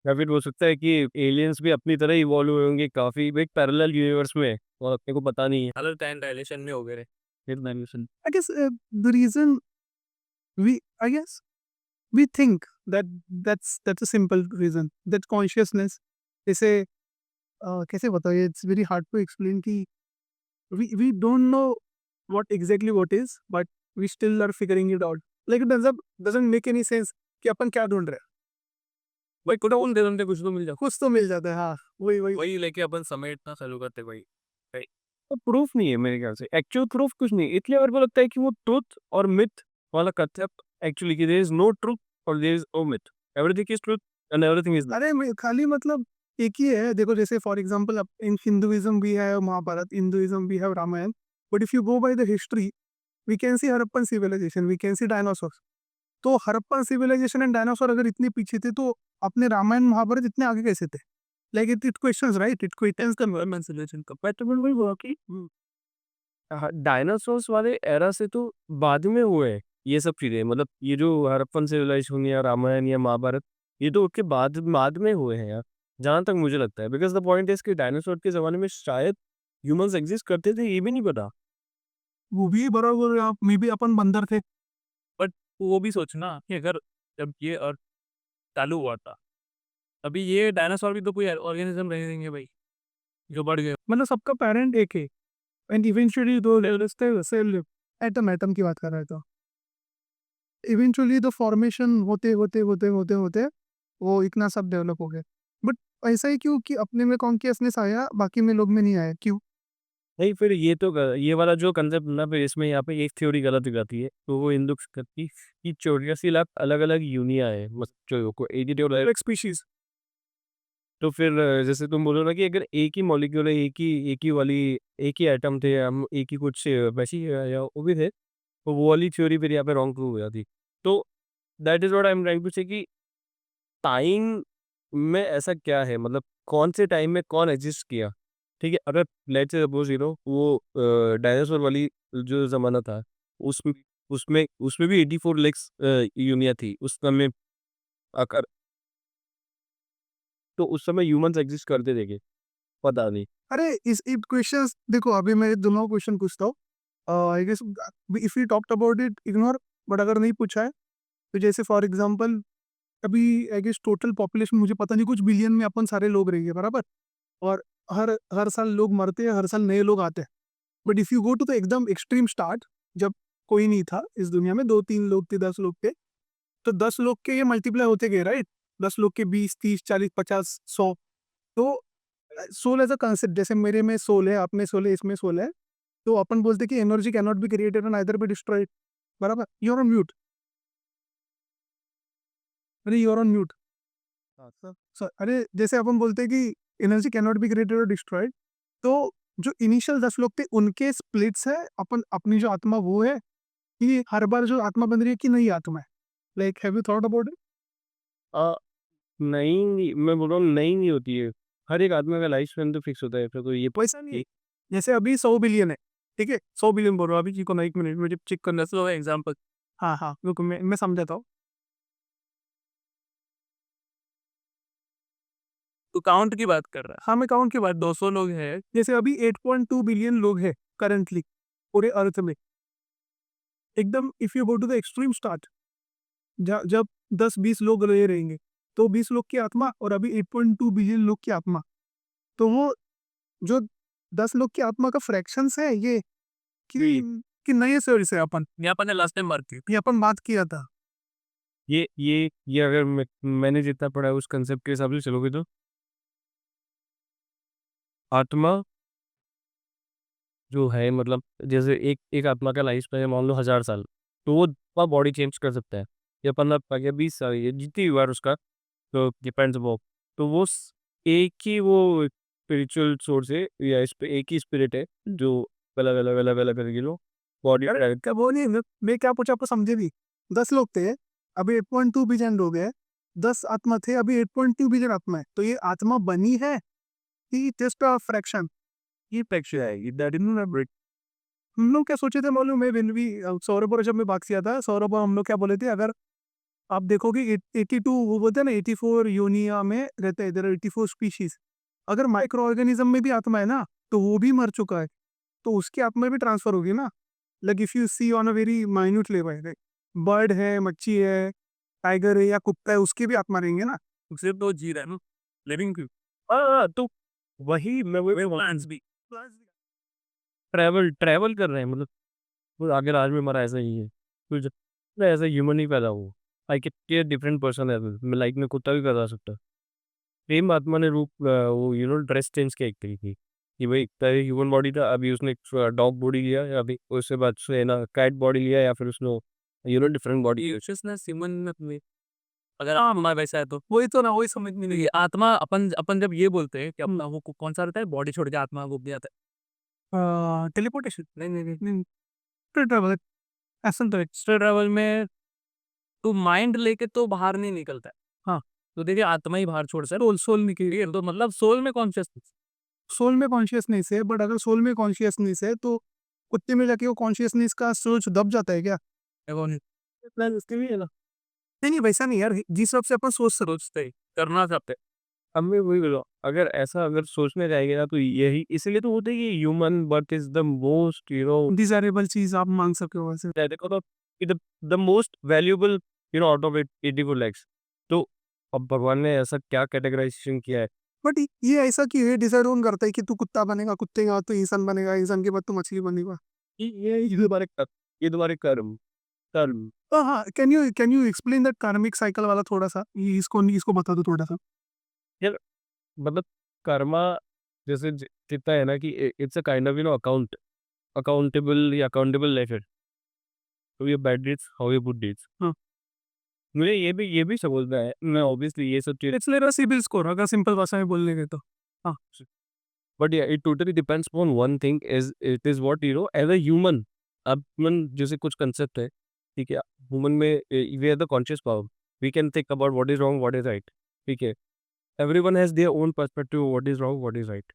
A: या फिर हो सकता है कि एलियंस भी अपनी तरह इवॉल्व हुए होंगे काफी एक पैरेलल यूनिवर्स में और अपने को पता नहीं है।
C: अलग टाइम डायलेशन में हो गए रे।
A: फिर dimension।
B: I guess the reason we I guess we think that that's a simple reason, that consciousness, जैसे कैसे बताओ, it's very hard to explain कि we don't know what exactly what is, but we still are figuring it out, like it doesn't make any sense कि अपन क्या ढूंढ रहे हैं,
C: भाई कुछ उन दे देते, कुछ तो मिल जाओ,
B: कुछ तो मिल जाता है, हाँ वही वही।
C: वही लेके अपन समेटना चालू करते भाई। भाई
A: तो प्रूफ नहीं है मेरे ख्याल से, एक्चुअल प्रूफ कुछ नहीं, इसलिए मेरे को लगता है कि वो ट्रुथ और मिथ वाला कंसेप्ट एक्चुअली कि देयर इज नो ट्रुथ और there is no myth, everything is truth and everything is.
B: अरे खाली मतलब एक ही है, देखो जैसे फॉर एग्जांपल इन हिंदुइज्म भी है महाभारत, हिंदुइज्म भी है Ramayana, but if you go by the history we can see Harappan civilization, we can see dinosaur, तो हड़प्पन सिविलाइजेशन एंड डायनासोर अगर इतने पीछे थे तो अपने रामायण महाभारत इतने आगे कैसे थे, like it questions right, it questions the
C: human civilization compatible वही हुआ कि
A: डायनासोर्स वाले एरा से तो बाद में हुए हैं ये सब चीजें, मतलब ये जो हड़प्पन सिविलाइजेशन या रामायण या महाभारत, ये तो उसके बाद बाद में हुए हैं यार, जहां तक मुझे लगता है, बिकॉज द पॉइंट इज कि डायनासोर के जमाने में शायद ह्यूमंस एग्जिस्ट करते थे, ये भी नहीं पता।
B: वो भी बराबर, आप मे भी अपन बंदर थे।
C: बट वो भी सोचना कि अगर जब ये अर्थ चालू हुआ था, अभी ये डायनासोर भी तो कोई ऑर्गेनिज्म रहेंगे भाई, जो बढ़ गए।
B: मतलब सबका पेरेंट एक है, एंड इवेंचुअली दो सेल एटम एटम की बात कर रहा था, इवेंचुअली द फॉर्मेशन होते होते होते होते होते वो इतना सब डेवलप हो गया, बट ऐसा ही क्यों कि अपने में कॉन्शियसनेस आया बाकी में लोग में नहीं आया, क्यों?
A: नहीं, फिर ये तो ये वाला जो कंसेप्ट ना, फिर इसमें यहाँ पे एक थ्योरी गलत हो जाती है, तो वो इन दुख करती कि 84 लाख अलग अलग यूनिया है, मतलब जो को 82
B: स्पीशीज,
A: तो फिर जैसे तुम बोलो ना कि अगर एक ही मॉलिक्यूल है, एक ही एटम थे, हम एक ही कुछ वैसी या वो भी थे, तो वो वाली थ्योरी फिर यहाँ पे रॉन्ग प्रूव हो जाती। तो that is what I am trying to say कि टाइम में ऐसा क्या है, मतलब कौन से टाइम में कौन एग्जिस्ट किया, ठीक है, अगर लेट्स से सपोज वो डायनासोर वाली जो जमाना था, उसमें उसमें उसमें भी 84 लेक्स यूनिया थी उस समय, अगर तो उस समय ह्यूमंस एग्जिस्ट करते थे क्या? पता नहीं।
B: अरे इस क्वेश्चंस देखो, अभी मैं दोनों क्वेश्चन पूछता हूँ, I guess if you talked about it ignore, but अगर नहीं पूछा है तो जैसे फॉर एग्जांपल अभी आई गेस टोटल पॉपुलेशन मुझे पता नहीं, कुछ बिलियन में अपन सारे लोग रहेंगे बराबर, और हर हर साल लोग मरते हैं, हर साल नए लोग आते हैं, but if you go to the एकदम एक्सट्रीम स्टार्ट, जब कोई नहीं था इस दुनिया में, 2-3 लोग थे, 10 लोग थे, तो 10 लोग के ये मल्टीप्लाई होते गए राइट, 10 लोग के 20, 30, 40, 50, 100, तो सोल एज अ कंसेप्ट, जैसे मेरे में सोल है, आप में सोल है, इसमें सोल है, तो अपन बोलते कि energy cannot be created and either be destroyed, बराबर, यूर ऑन म्यूट, अरे यूर ऑन म्यूट, अरे जैसे अपन बोलते हैं कि एनर्जी कैनॉट बी क्रिएटेड और डिस्ट्रॉयड, तो जो इनिशियल 10 लोग थे उनके स्प्लिट्स है, अपन अपनी जो आत्मा वो है कि हर बार जो आत्मा बन रही है कि नई आत्मा है, like have you thought about it?
A: Uh, नहीं, मैं बोल रहा हूँ नहीं, नहीं होती है, हर एक आदमी का लाइफ स्पैन तो फिक्स होता है, फिर तो ये
B: वैसा नहीं है, जैसे अभी 100 बिलियन है, ठीक है, 100 बिलियन बोल रहा हूँ अभी जी को ना, 1 मिनट मुझे चेक करना
C: स्लो एग्जांपल।
B: हाँ हाँ रुको, मैं समझाता हूँ,
C: तू काउंट की बात कर रहा है?
B: हाँ मैं काउंट की बात,
C: 200 लोग हैं।
B: जैसे अभी 8.2 बिलियन लोग हैं करंटली पूरे अर्थ में, एकदम if you go to the extreme start, जब 10-20 लोग रहे रहेंगे, तो 20 लोग की आत्मा और अभी 8.2 बिलियन लोग की आत्मा, तो वो जो 10 लोग की आत्मा का फ्रैक्शंस है ये कि कि नए सिरे से अपन
C: ये अपन ने लास्ट टाइम बात की
B: ये अपन बात किया था?
A: ये अगर मैंने जितना पढ़ा है उस कंसेप्ट के हिसाब से चलोगे तो आत्मा जो है मतलब जैसे एक आत्मा का लाइफ स्पैन मान लो 1000 साल, तो वो बॉडी चेंज कर सकता है या 15 या 20 साल या जितनी भी बार उसका, तो डिपेंड्स अबॉन, तो वो एक ही वो स्पिरिचुअल सोर्स है या इस पे एक ही स्पिरिट है जो अलग अलग अलग अलग करके लो बॉडी
B: क्या वो नहीं मैं क्या पूछा आपको समझे भी? 10 लोग थे, अभी 8.2 बिलियन लोग हैं, 10 आत्मा थे, अभी 8.2 बिलियन आत्मा है, तो ये आत्मा बनी है कि जस्ट अ फ्रैक्शन?
A: ये फैक्ट है दैट इज नॉट
B: हम लोग क्या सोचे थे मालूम है? when we सौरभ और जब मैं बात किया था, सौरभ और हम लोग क्या बोले थे, अगर आप देखोगे 82 वो बोलते हैं ना 84 यूनिया में रहते हैं, इधर 84 स्पीशीज, अगर माइक्रो ऑर्गेनिज्म में भी आत्मा है ना तो वो भी मर चुका है, तो उसकी आत्मा भी ट्रांसफर होगी ना। Like if you see on a very minute level, bird है, मच्छी है, टाइगर है या कुत्ता है, उसकी भी आत्मा रहेंगे ना।
C: सिर्फ तो जी रहा है ना लिविंग
A: तो वही मैं
C: प्लांट्स भी
A: ट्रैवल कर रहे हैं मतलब वो अगर आज में हमारा ऐसा ही है कुछ तो ऐसा ह्यूमन ही पैदा हुआ आई के डिफरेंट पर्सन है मैं लाइक में कुत्ता भी पैदा हो सकता है सेम आत्मा ने रूप वो ड्रेस चेंज किया एक तरीके की कि भाई पहले ह्यूमन बॉडी था अभी उसने डॉग बॉडी लिया या अभी उसके बाद से ना कैट बॉडी लिया या फिर उसने डिफरेंट बॉडी
C: कॉन्शियसनेस ह्यूमन में अगर हमारा वैसा है तो
B: वही तो ना, वही समझ में नहीं
C: ये आत्मा अपन अपन जब ये बोलते हैं कि अपना वो कौन सा रहता है बॉडी छोड़ के आत्मा को भी आता
B: टेलीपोर्टेशन
C: है नहीं
B: ट्रैवल ऐसा तो
C: एक्स्ट्रा ट्रैवल में तू माइंड लेके तो बाहर नहीं निकलता है
B: हाँ।
C: तो देखिए आत्मा ही बाहर छोड़ सकता है सोल निकली तो मतलब सोल में कॉन्शियसनेस
B: सोल में कॉन्शियसनेस है, बट अगर सोल में कॉन्शियसनेस है तो कुत्ते में जाके वो कॉन्शियसनेस का सोच दब जाता है क्या?
C: प्लान उसके भी है ना
B: नहीं नहीं वैसा नहीं यार, जिस हिसाब से अपन सोच सकते
C: सोचते ही करना चाहते
A: अब मैं वही बोला अगर ऐसा अगर सोचने जाएंगे ना तो यही इसलिए तो होता है कि human birth is the most
B: desirable चीज आप मांग सके हो वैसे।
A: देखो तो the most valuable out of 84 lakhs, तो अब भगवान ने ऐसा क्या कैटेगराइजेशन किया है
B: बट ये ऐसा कि ये डिसाइड कौन करता है कि तू कुत्ता बनेगा, कुत्ते का तो इंसान बनेगा, इंसान के बाद तू मछली बनेगा?
A: कि ये तुम्हारे कर्म कर्म
B: हाँ, कैन यू एक्सप्लेन दैट कार्मिक साइकिल वाला थोड़ा सा, इसको इसको बता दो थोड़ा सा।
A: यार मतलब कर्मा जैसे जितना है ना कि it's a kind of accountable letter तो ये bad deeds how you good deeds.
B: हाँ।
A: मुझे ये भी समझना है मैं ऑब्वियसली ये सब चीज
B: it's like a CIBIL score, अगर सिंपल भाषा में बोलने के तो। हाँ।
A: बट या it totally depends on one thing is it is what as a human अब ह्यूमन जैसे कुछ कंसेप्ट है ठीक है ह्यूमन में we are the conscious power we can think about what is wrong what is right ठीक है everyone has their own perspective what is wrong what is right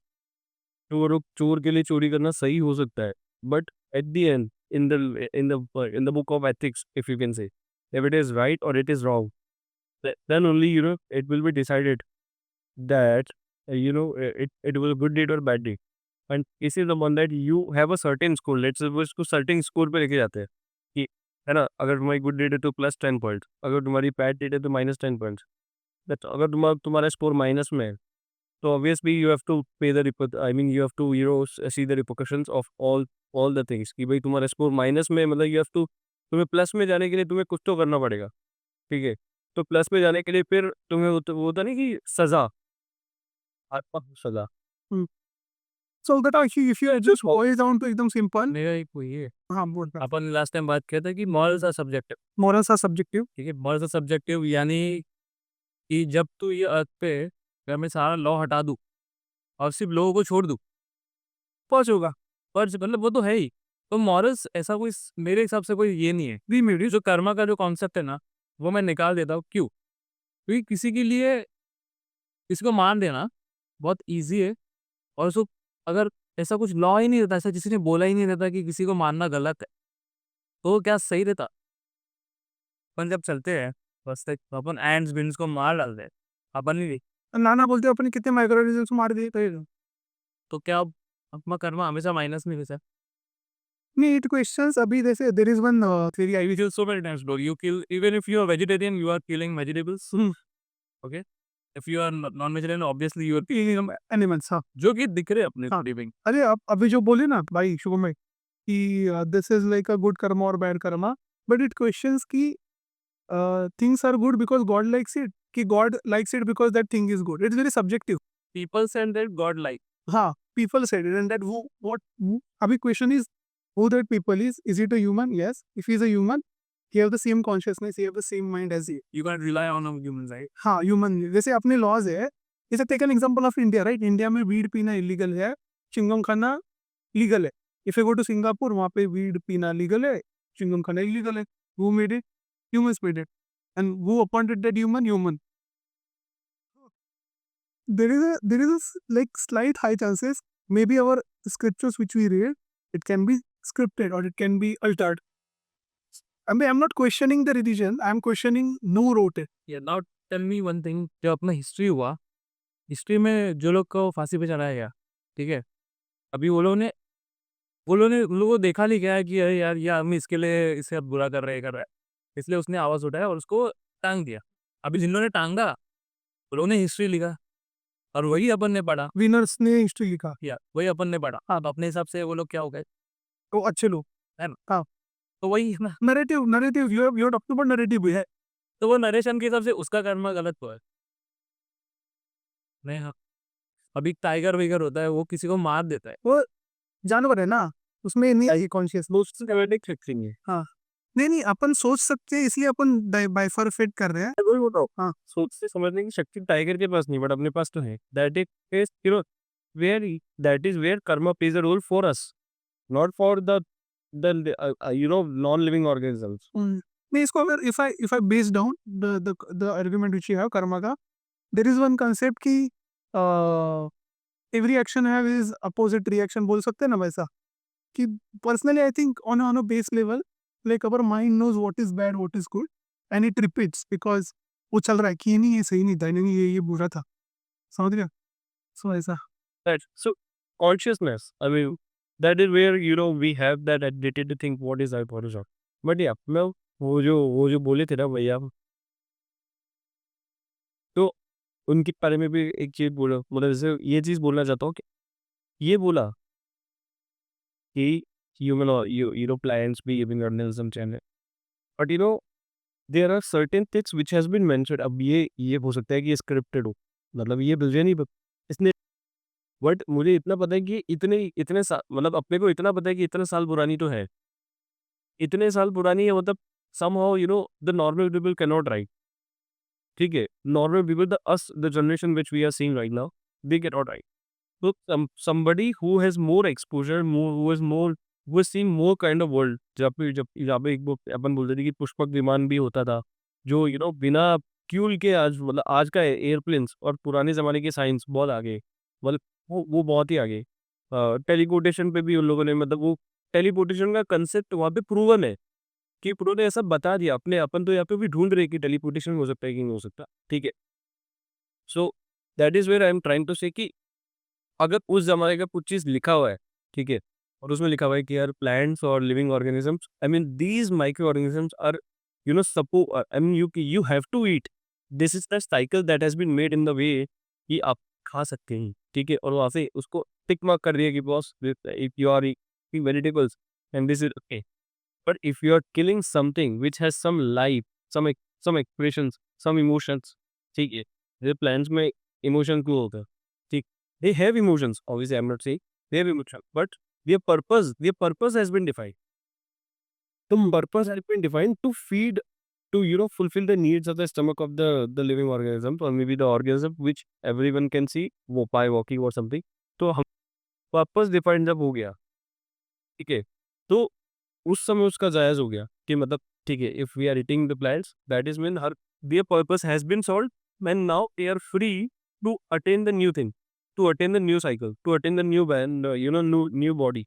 A: चोर के लिए चोरी करना सही हो सकता है but at the end in the book of ethics if you can say if it is right or it is wrong then only it will be decided that it was a good deed or bad deed and this is the one that you have a certain score let's suppose उसको certain score पे लेके जाते हैं कि है ना अगर तुम्हारी गुड डेट है तो +10 पॉइंट अगर तुम्हारी बैड डेट है तो -10 पॉइंट्स अगर तुम्हारा स्कोर माइनस में है so obviously you have to pay the you have to see the repercussions of all the things कि भाई तुम्हारा स्कोर माइनस में मतलब you have to तुम्हें प्लस में जाने के लिए तुम्हें कुछ तो करना पड़ेगा ठीक है तो प्लस में जाने के लिए फिर तुम्हें वो होता नहीं कि सजा सजा
B: so that if you just boil it down to एकदम सिंपल।
C: मेरा एक वही है
B: हाँ बोल रहा,
C: अपन लास्ट टाइम बात किया था कि morals are subjective
B: morals are subjective.
C: ठीक है मॉरल्स आर सब्जेक्टिव यानी कि जब तू ये अर्थ पे अगर मैं सारा लॉ हटा दूं और सिर्फ लोगों को छोड़ दूं
B: पहुंच होगा।
C: पर मतलब वो तो है ही तो मॉरल्स ऐसा कोई मेरे हिसाब से कोई ये नहीं है
B: दी मेरी
C: जो कर्मा का जो कॉन्सेप्ट है ना वो मैं निकाल देता हूँ क्यों क्योंकि किसी के लिए किसी को मान देना बहुत ईजी है और उसको अगर ऐसा कुछ लॉ ही नहीं रहता ऐसा किसी ने बोला ही नहीं रहता कि किसी को मानना गलत है तो क्या सही रहता अपन जब चलते हैं बस तक तो अपन एंड्स बिन्स को मार डालते हैं अपन नहीं
B: नाना बोलते अपने कितने माइक्रोऑर्गेनिज्म्स मार दिए तो
C: तो क्या अपना कर्मा हमेशा माइनस में वैसा
B: नहीं इट क्वेश्चंस अभी जैसे there is one theory I
C: you kill so many times bro you kill even if you are vegetarian you are killing vegetables okay if you are non-vegetarian obviously you are
B: animals. हाँ
C: जो कि दिख रहे हैं अपने
B: हाँ।
C: living
B: अरे आप अभी जो बोले ना भाई शुभम भाई, कि this is like a good karma और bad karma, but it questions कि things are good because God likes it, कि God likes it because that thing is good. It's very subjective.
C: People said that God like.
B: हाँ, people said it, and that अभी question is who that people is it a human? Yes, if he is a human, he have the same consciousness, he have the same mind as you.
C: You can't rely on a human, right?
B: हाँ, human. जैसे अपने laws है, जैसे take an example of India, right? India में weed पीना illegal है, chewing gum खाना legal है. If you go to Singapore, वहाँ पे वीड पीना लीगल है, चिंगम खाना इलीगल है. Who made it? Humans made it. And who appointed that human? There is like slight high chances maybe our scriptures which we read, it can be scripted or it can be altered. I mean, I'm not questioning the religion, I'm questioning who wrote it.
C: Yeah, now tell me one thing. जो अपना history हुआ, history में जो लोग को फांसी पे चढ़ाया गया, ठीक है, अभी वो लोगों ने उन लोगों को देखा नहीं गया कि अरे यार ये हम इसके लिए इसे अब बुरा कर रहे हैं, इसलिए उसने आवाज़ उठाया और उसको टांग दिया. अभी जिन लोगों ने टांगा उन लोगों ने हिस्ट्री लिखा और वही अपन ने पढ़ा,
B: विनर्स ने हिस्ट्री लिखा,
C: या वही अपन ने पढ़ा. हाँ, तो अपने हिसाब से वो लोग क्या हो गए,
B: तो अच्छे लोग.
C: तो वही है ना.
B: Narrative you are talking about narrative है.
C: तो वो नरेशन के हिसाब से उसका कर्म गलत हुआ है. नहीं, हाँ, अभी टाइगर वाइगर होता है वो किसी को मार देता है.
B: वो जानवर है ना, उसमें नहीं आई कॉन्शियस. हाँ, नहीं, अपन सोच सकते हैं, इसलिए अपन बाइफरफेट कर रहे हैं.
A: वही बताओ.
B: हाँ.
A: सोच से समझने की शक्ति टाइगर के पास नहीं, बट अपने पास तो है. That is you know that is where karma plays a role for us, not for the non-living organisms.
B: नहीं, इसको अगर if I base down the argument which you have Karma का, there is one concept कि every action have is opposite reaction, बोल सकते हैं ना वैसा, कि personally I think on a base level like our mind knows what is bad, what is good, and it repeats because वो चल रहा है कि ये नहीं, ये सही नहीं था, नहीं ये बुरा था. समझ रहे हो? So ऐसा.
A: So consciousness, I mean, that is where we have that ability to think what is right, what is wrong. But yeah, मैं वो जो बोले थे ना भैया, तो उनके बारे में भी एक चीज बोला, मतलब जैसे ये चीज बोलना चाहता हूँ कि ये बोला कि human or plants be living organism channel, but there are certain things which has been mentioned. अब ये हो सकता है कि ये स्क्रिप्टेड हो, मतलब ये मुझे नहीं इसने, बट मुझे इतना पता है कि इतने साल, मतलब अपने को इतना पता है कि इतने साल पुरानी तो है, इतने साल पुरानी है, मतलब somehow the normal people cannot write. ठीक है, normal people, the generation which we are seeing right now, they cannot write. So somebody who has more exposure, who has seen more kind of world, जहाँ पे एक अपन बोलते थे कि पुष्पक विमान भी होता था, जो बिना फ्यूल के आज, मतलब आज का एयरप्लेन्स और पुराने ज़माने की साइंस बहुत आगे, मतलब वो बहुत ही आगे. टेलीपोर्टेशन पे भी उन लोगों ने, मतलब वो टेलीपोर्टेशन का कंसेप्ट वहाँ पे प्रूवन है कि उन्होंने ऐसा बता दिया. अपन तो यहाँ पे भी ढूंढ रहे कि टेलीपोर्टेशन हो सकता है कि नहीं हो सकता. ठीक है, so that is where I am trying to say कि अगर उस जमाने का कुछ चीज़ लिखा हुआ है, ठीक है, और उसमें लिखा हुआ है कि यार प्लांट्स और living organisms, I mean these micro organisms are suppose, I mean you have to eat. This is the cycle that has been made in the way कि आप खा सकते हैं. ठीक है, और वहाँ से उसको टिक मार्क कर दिया कि boss if you are eating vegetables and this is okay. But if you are killing something which has some life, some expressions, some emotions, ठीक है, जैसे plants में emotion क्यों होता है, ठीक, they have emotions, obviously I'm not saying they have emotion, but their purpose has been defined. The purpose has been defined to feed, to fulfill the needs of the stomach of the living organisms, or maybe the organism which everyone can see by walking or something. तो हम purpose defined जब हो गया, ठीक है, तो उस समय उसका जायज़ हो गया कि मतलब ठीक है, if we are eating the plants, that is mean her their purpose has been solved and now they are free to attain the new thing, to attain the new cycle, to attain the new band, new body.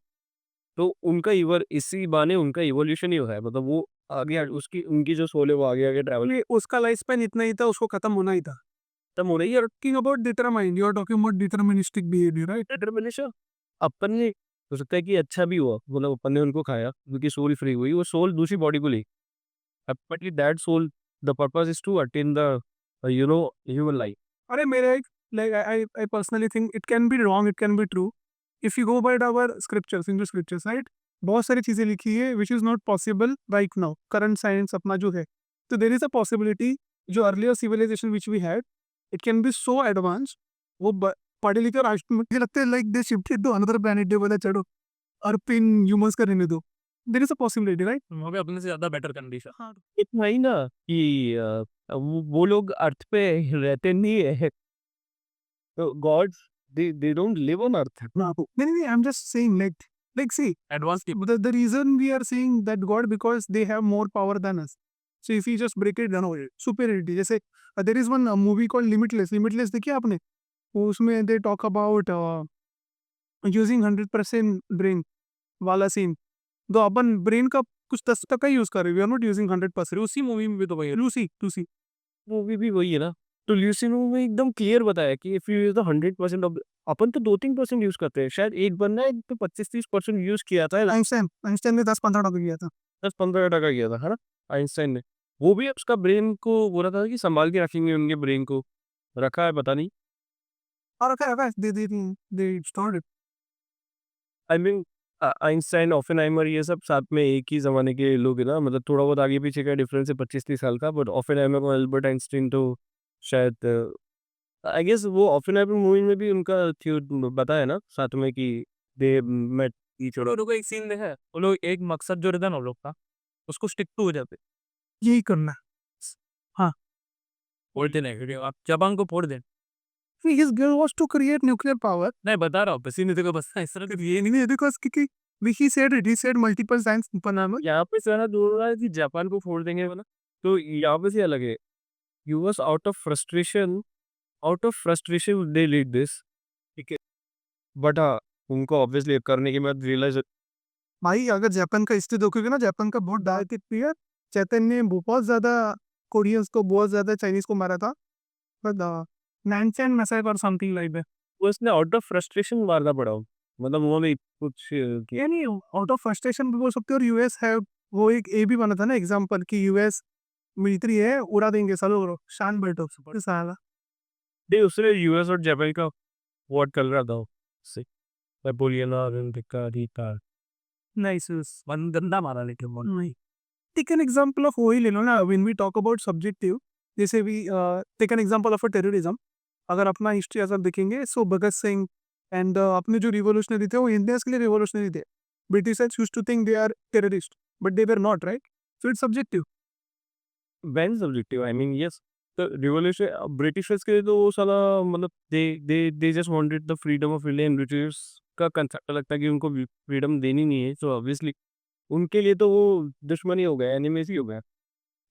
A: तो उनका इसी बहाने उनका evolution ही हो रहा है, मतलब वो आगे उसकी उनकी जो सोल है वो आगे ट्रैवल.
B: उसका लाइफ स्पैन इतना ही था, उसको खत्म होना ही था.
A: तब हो रही है.
B: Talking about determined, you are talking about deterministic behaviour, right?
A: Determination अपन ने हो सकता है कि अच्छा भी हुआ, मतलब अपन ने उनको खाया, उनकी सोल फ्री हुई, वो सोल दूसरी बॉडी को ली. But with that soul, the purpose is to attain the human life.
B: अरे मेरे like I personally think it can be wrong, it can be true. If you go by our scriptures, Hindu scriptures, right? बहुत सारी चीज़ें लिखी है which is not possible right now current science अपना जो है। तो देयर इज़ अ पॉसिबिलिटी जो earlier civilisation which we had it can be so advance वो पढ़े लिखे और आज मुझे लगता है like they shifted to another planet they बोला चलो अर्थ पे ह्यूमंस का रहने दो। There is a possibility right?
C: वहाँ पे अपने से ज़्यादा बेटर कंडीशन।
B: हाँ।
A: इतना ही ना कि वो लोग अर्थ पे रहते नहीं है। तो gods they don't live on earth.
B: नहीं, I'm just saying like see
C: advance
B: the reason we are saying that God because they have more power than us. So if you just break it down, superiority जैसे there is one movie called Limitless देखिए आपने? वो उसमें they talk about using 100% brain वाला scene. तो अपन brain का कुछ 10% use कर रहे हैं, वी आर नॉट यूजिंग 100%।
C: उसी मूवी में भी तो वही है।
B: लूसी
A: मूवी भी वही है ना। तो ल्यूसी में एकदम क्लियर बताया कि if you use the 100% of अपन तो 2-3% यूज करते हैं। शायद एक बंदा है तो 25-30% यूज किया था।
B: आइंस्टाइन ने 10-15% किया था।
A: 10-15% किया था, है ना? आइंस्टाइन ने। वो भी उसका ब्रेन को बोला था कि संभाल के रखेंगे उनके ब्रेन को। रखा है पता नहीं।
B: और रखा they stored it.
A: I mean Einstein, Oppenheimer ये सब साथ में एक ही ज़माने के लोग हैं ना, मतलब थोड़ा बहुत आगे पीछे का डिफरेंस है 25-30 साल का, बट ओपेनहाइमर और अल्बर्ट आइंस्टीन तो शायद आई गेस वो ओपेनहाइमर मूवी में भी उनका बताया ना साथ में कि दे मेट ईच अदर।
C: लोगों को एक सीन देखा है, वो लोग एक मकसद जो रहता है ना वो लोग का, उसको स्टिक टू हो जाते,
B: यही करना है।
C: फोड़ते नहीं, क्योंकि आप जापान को फोड़ दें।
B: His goal was to create nuclear power.
C: नहीं बता रहा हूँ, पसीने देखो बस इस तरह की
B: ये नहीं because क्योंकि he said multiple times Panama.
A: यहाँ पे सारा दूर रहा है कि जापान को फोड़ देंगे ना, तो यहाँ पे से अलग है। US out of frustration they lead this, ठीक है, बट हाँ उनको ऑब्वियसली करने के बाद रियलाइज
B: भाई अगर जापान का हिस्ट्री देखोगे ना, जापान का बहुत डार्क हिस्ट्री है। चैतन्य ने बहुत ज्यादा कोरियंस को, बहुत ज्यादा चाइनीज को मारा था। बट नैनचैन मैसेकर और समथिंग लाइक दैट।
A: उसने आउट ऑफ फ्रस्ट्रेशन मारना पड़ा हो। मतलब उन्होंने कुछ किया।
B: ये नहीं आउट ऑफ फ्रस्ट्रेशन भी बोल सकते हो। और यूएस है वो एक ए भी बना था ना एग्जांपल कि यूएस मिलिट्री है उड़ा देंगे सालो शान बैठो साला।
A: नहीं उसने यूएस और जापान का वॉर कर रहा था उससे, नेपोलियन और उनका था।
B: नाइस
C: मन गंदा मारा, लेकिन वो
B: नहीं टेक एन एग्जांपल ऑफ वही ले लो ना when we talk about subjective. जैसे we take an example of a terrorism. अगर अपना हिस्ट्री अगर देखेंगे सो भगत सिंह एंड अपने जो रिवोल्यूशनरी थे वो इंडियंस के लिए रिवोल्यूशनरी थे। Britishers used to think they are terrorist but they were not right. So it's subjective.
A: When subjective I mean yes. तो रिवॉल्यूशन ब्रिटिशर्स के लिए तो वो साला मतलब they just wanted the freedom of India. Britishers का concept लगता है कि उनको फ्रीडम देनी नहीं है, तो ऑब्वियसली उनके लिए तो वो दुश्मनी हो गया, एनिमेसी हो गया।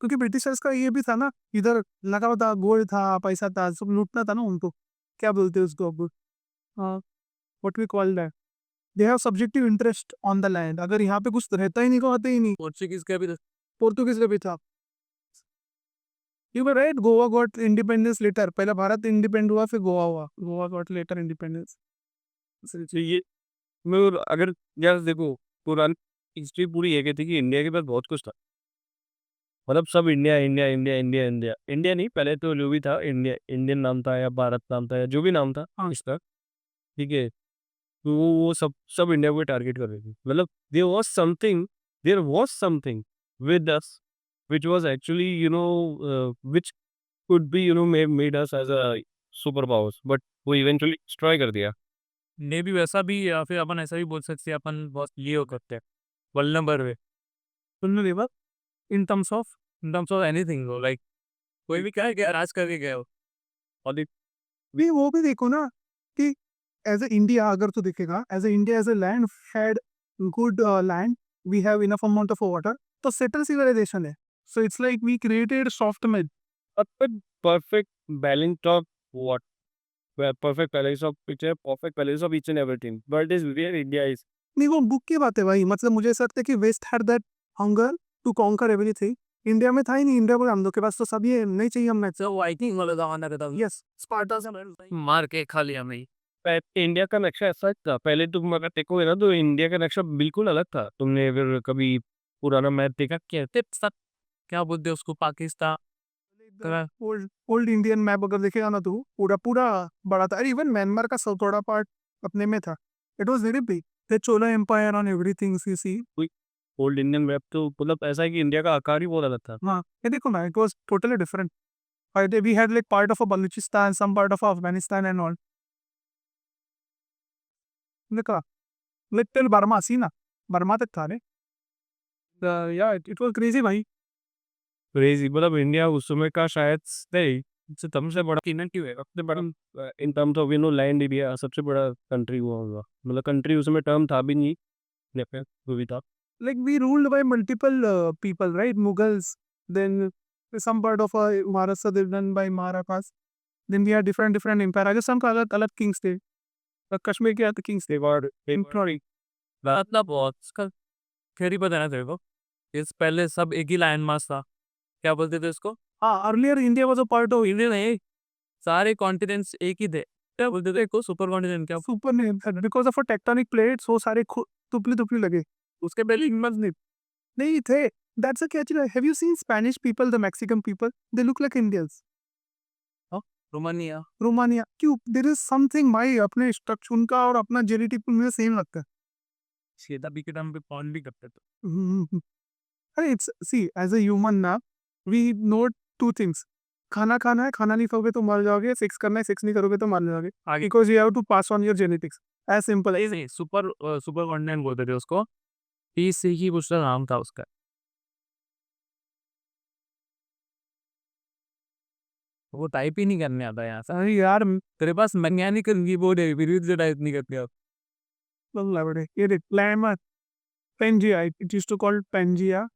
B: क्योंकि ब्रिटिशर्स का ये भी था ना, इधर लगा हुआ था, गोल्ड था, पैसा था, सब लूटना था ना उनको। क्या बोलते हैं उसको अब, what we call that, they have subjective interest on the land. अगर यहाँ पे कुछ रहता ही नहीं को आते ही नहीं।
C: पोर्चुगीज का भी
B: पोर्तुगीज का भी था। You were right, Goa got independence later. पहला भारत इंडिपेंडेंट हुआ फिर गोवा हुआ। Goa got later independence.
A: तो ये मैं अगर यार देखो पुरानी हिस्ट्री पूरी ये कहती कि इंडिया के पास बहुत कुछ था। मतलब सब India India India India India India नहीं, पहले तो जो भी था इंडिया, इंडियन नाम था या भारत नाम था या जो भी नाम था
B: हाँ।
A: इसका, ठीक है। तो वो सब सब इंडिया को टारगेट कर रही थी। मतलब there was something with us which was actually which could be made us as a super powers, but वो इवेंचुअली डिस्ट्रॉय कर दिया।
C: ने भी वैसा भी, या फिर अपन ऐसा भी बोल सकते हैं, अपन बहुत ये हो करते हैं वल्नरेबल वे
B: सुनने देवा in terms of
C: in terms of anything, like कोई भी क्या है क्या राज करके गया हो।
A: और
B: भी वो भी देखो ना कि एज ए इंडिया अगर तो देखेगा, as a India as a land had good land, we have enough amount of water, तो सेटल सिविलाइजेशन है। So it's like we created soft mid.
A: perfect balance of what perfect balance of picture, perfect balance of each and everything, but is where India is.
B: नहीं वो book की बात है भाई। मतलब मुझे ऐसा लगता है कि west had that hunger to conquer everything. India में था ही नहीं। इंडिया को हम लोग के पास तो सब ये नहीं चाहिए हमें।
C: तो वाइकिंग वाला जमाना रहता था,
B: यस स्पार्टा से
C: मार के खा लिया नहीं।
A: इंडिया का नक्शा ऐसा था पहले, तुम अगर देखोगे ना तो इंडिया का नक्शा बिल्कुल अलग था। तुमने अगर कभी पुराना मैप देखा क्या
C: क्या बोलते हैं उसको, पाकिस्तान
B: ओल्ड इंडियन मैप अगर देखेगा ना तो पूरा पूरा बड़ा था। अरे इवन म्यांमार का थोड़ा पार्ट अपने में था। It was very big. the Chola Empire on everything you see.
A: Old Indian map तो मतलब ऐसा है कि इंडिया का आकार ही बहुत अलग था.
B: हाँ, ये देखो ना, it was totally different. We had like part of a Balochistan, some part of Afghanistan and all. देखा, little Burma, see ना, Burma तक था रे. Yeah, it was crazy भाई.
A: क्रेजी. मतलब इंडिया उस समय का शायद नहीं सबसे बड़ा
C: इनएक्टिव है
A: सबसे बड़ा in terms of land area सबसे बड़ा कंट्री हुआ होगा. मतलब कंट्री उस समय टर्म था भी नहीं. वो भी था.
B: Like we ruled by multiple people, right? Mughals, then some part of Maharashtra they done by Marathas. Then we had different empire. Rajasthan का अलग kings थे. कश्मीर के अलग kings थे. और sorry,
C: मतलब बहुत उसका खैर ही पता है ना तेरे को. इस पहले सब एक ही लैंड मास था. क्या बोलते थे इसको?
B: हाँ, earlier India was a part of
C: India नहीं, सारे कॉन्टिनेंट्स एक ही थे. क्या बोलते थे इसको? Super continent. क्या
B: super name because of a tectonic plates. वो सारे तुपली लगे.
C: उसके पहले इंडियंस
B: नहीं थे. That's a catch. Have you seen Spanish people, the Mexican people? They look like Indians.
C: Romania.
B: Romania क्यों? There is something भाई अपने स्ट्रक्चर उनका और अपना जेनेटिक में सेम लगता है.
C: शेदा भी के टाइम पे पॉन भी करते थे.
B: अरे it's see as a human ना we know two things. खाना है, खाना नहीं खाओगे तो मर जाओगे. सेक्स करना है, सेक्स नहीं करोगे तो मर जाओगे.
C: आगे
B: Because you have to pass on your genetics. As simple as
C: नहीं सुपर कॉन्टिनेंट बोलते थे उसको. पीसी ही कुछ तो नाम था उसका. वो टाइप ही नहीं करने आता यहाँ से.
B: अरे यार
C: तेरे पास मैकेनिकल कीबोर्ड है फिर भी टाइप नहीं करते आप.
B: लवड़े ये देख Lemma Pangea it used to called Pangea.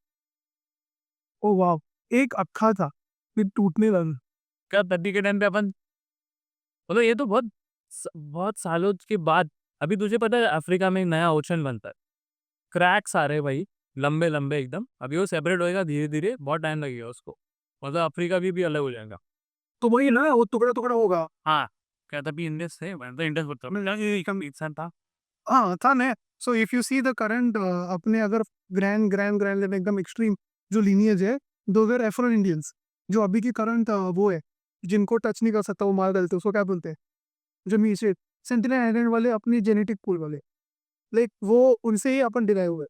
B: ओ वाव एक अक्खा था फिर टूटने लगा.
C: क्या तभी के टाइम पे अपन मतलब ये तो बहुत सालों के बाद. अभी तुझे पता है अफ्रीका में एक नया ओशन बनता है. क्रैक्स आ रहे हैं भाई लंबे लंबे एकदम. अभी वो सेपरेट होएगा धीरे धीरे. बहुत टाइम लगेगा उसको. मतलब अफ्रीका भी अलग हो जाएगा.
B: तो वही ना वो टुकड़ा होगा.
C: हाँ क्या तभी इंडियस है. मैं तो इंडियस होता हूँ. इंसान था.
B: हाँ था ना. So if you see the current अपने अगर ग्रैंड एकदम एक्सट्रीम जो लीनियज है दो वेर एफ्रो इंडियंस. जो अभी की करंट वो है जिनको टच नहीं कर सकता वो मार डालते उसको क्या बोलते हैं? जो मीसे सेंटिनल आइलैंड वाले अपनी जेनेटिक पूल वाले लाइक वो उनसे ही अपन डिराइव हुए.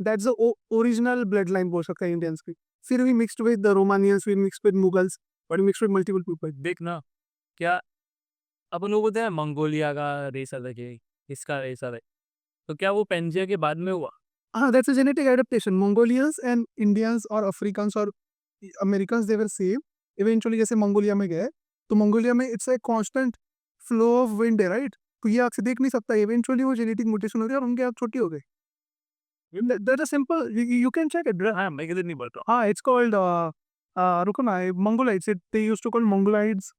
B: That's the original bloodline बोल सकते हैं इंडियंस की. फिर we mixed with the Romanians, we mixed with Mughals, but mixed with multiple people.
C: देख ना क्या अपन लोग बोलते हैं मंगोलिया का रेस अलग है. इसका रेस अलग है. तो क्या वो पेंजिया के बाद में हुआ?
B: हाँ, that's a genetic adaptation. Mongolians and Indians or Africans or Americans they were same. Eventually जैसे मंगोलिया में गए तो मंगोलिया में it's a constant flow of wind है right. तो ये आँख से देख नहीं सकता. Eventually वो genetic mutation हो गया और उनके आँख छोटी हो गई. That is simple. You can check it.
C: हाँ मैं किधर नहीं बोल रहा
B: हाँ, it's called रुको ना Mongolites. They used to call Mongolites.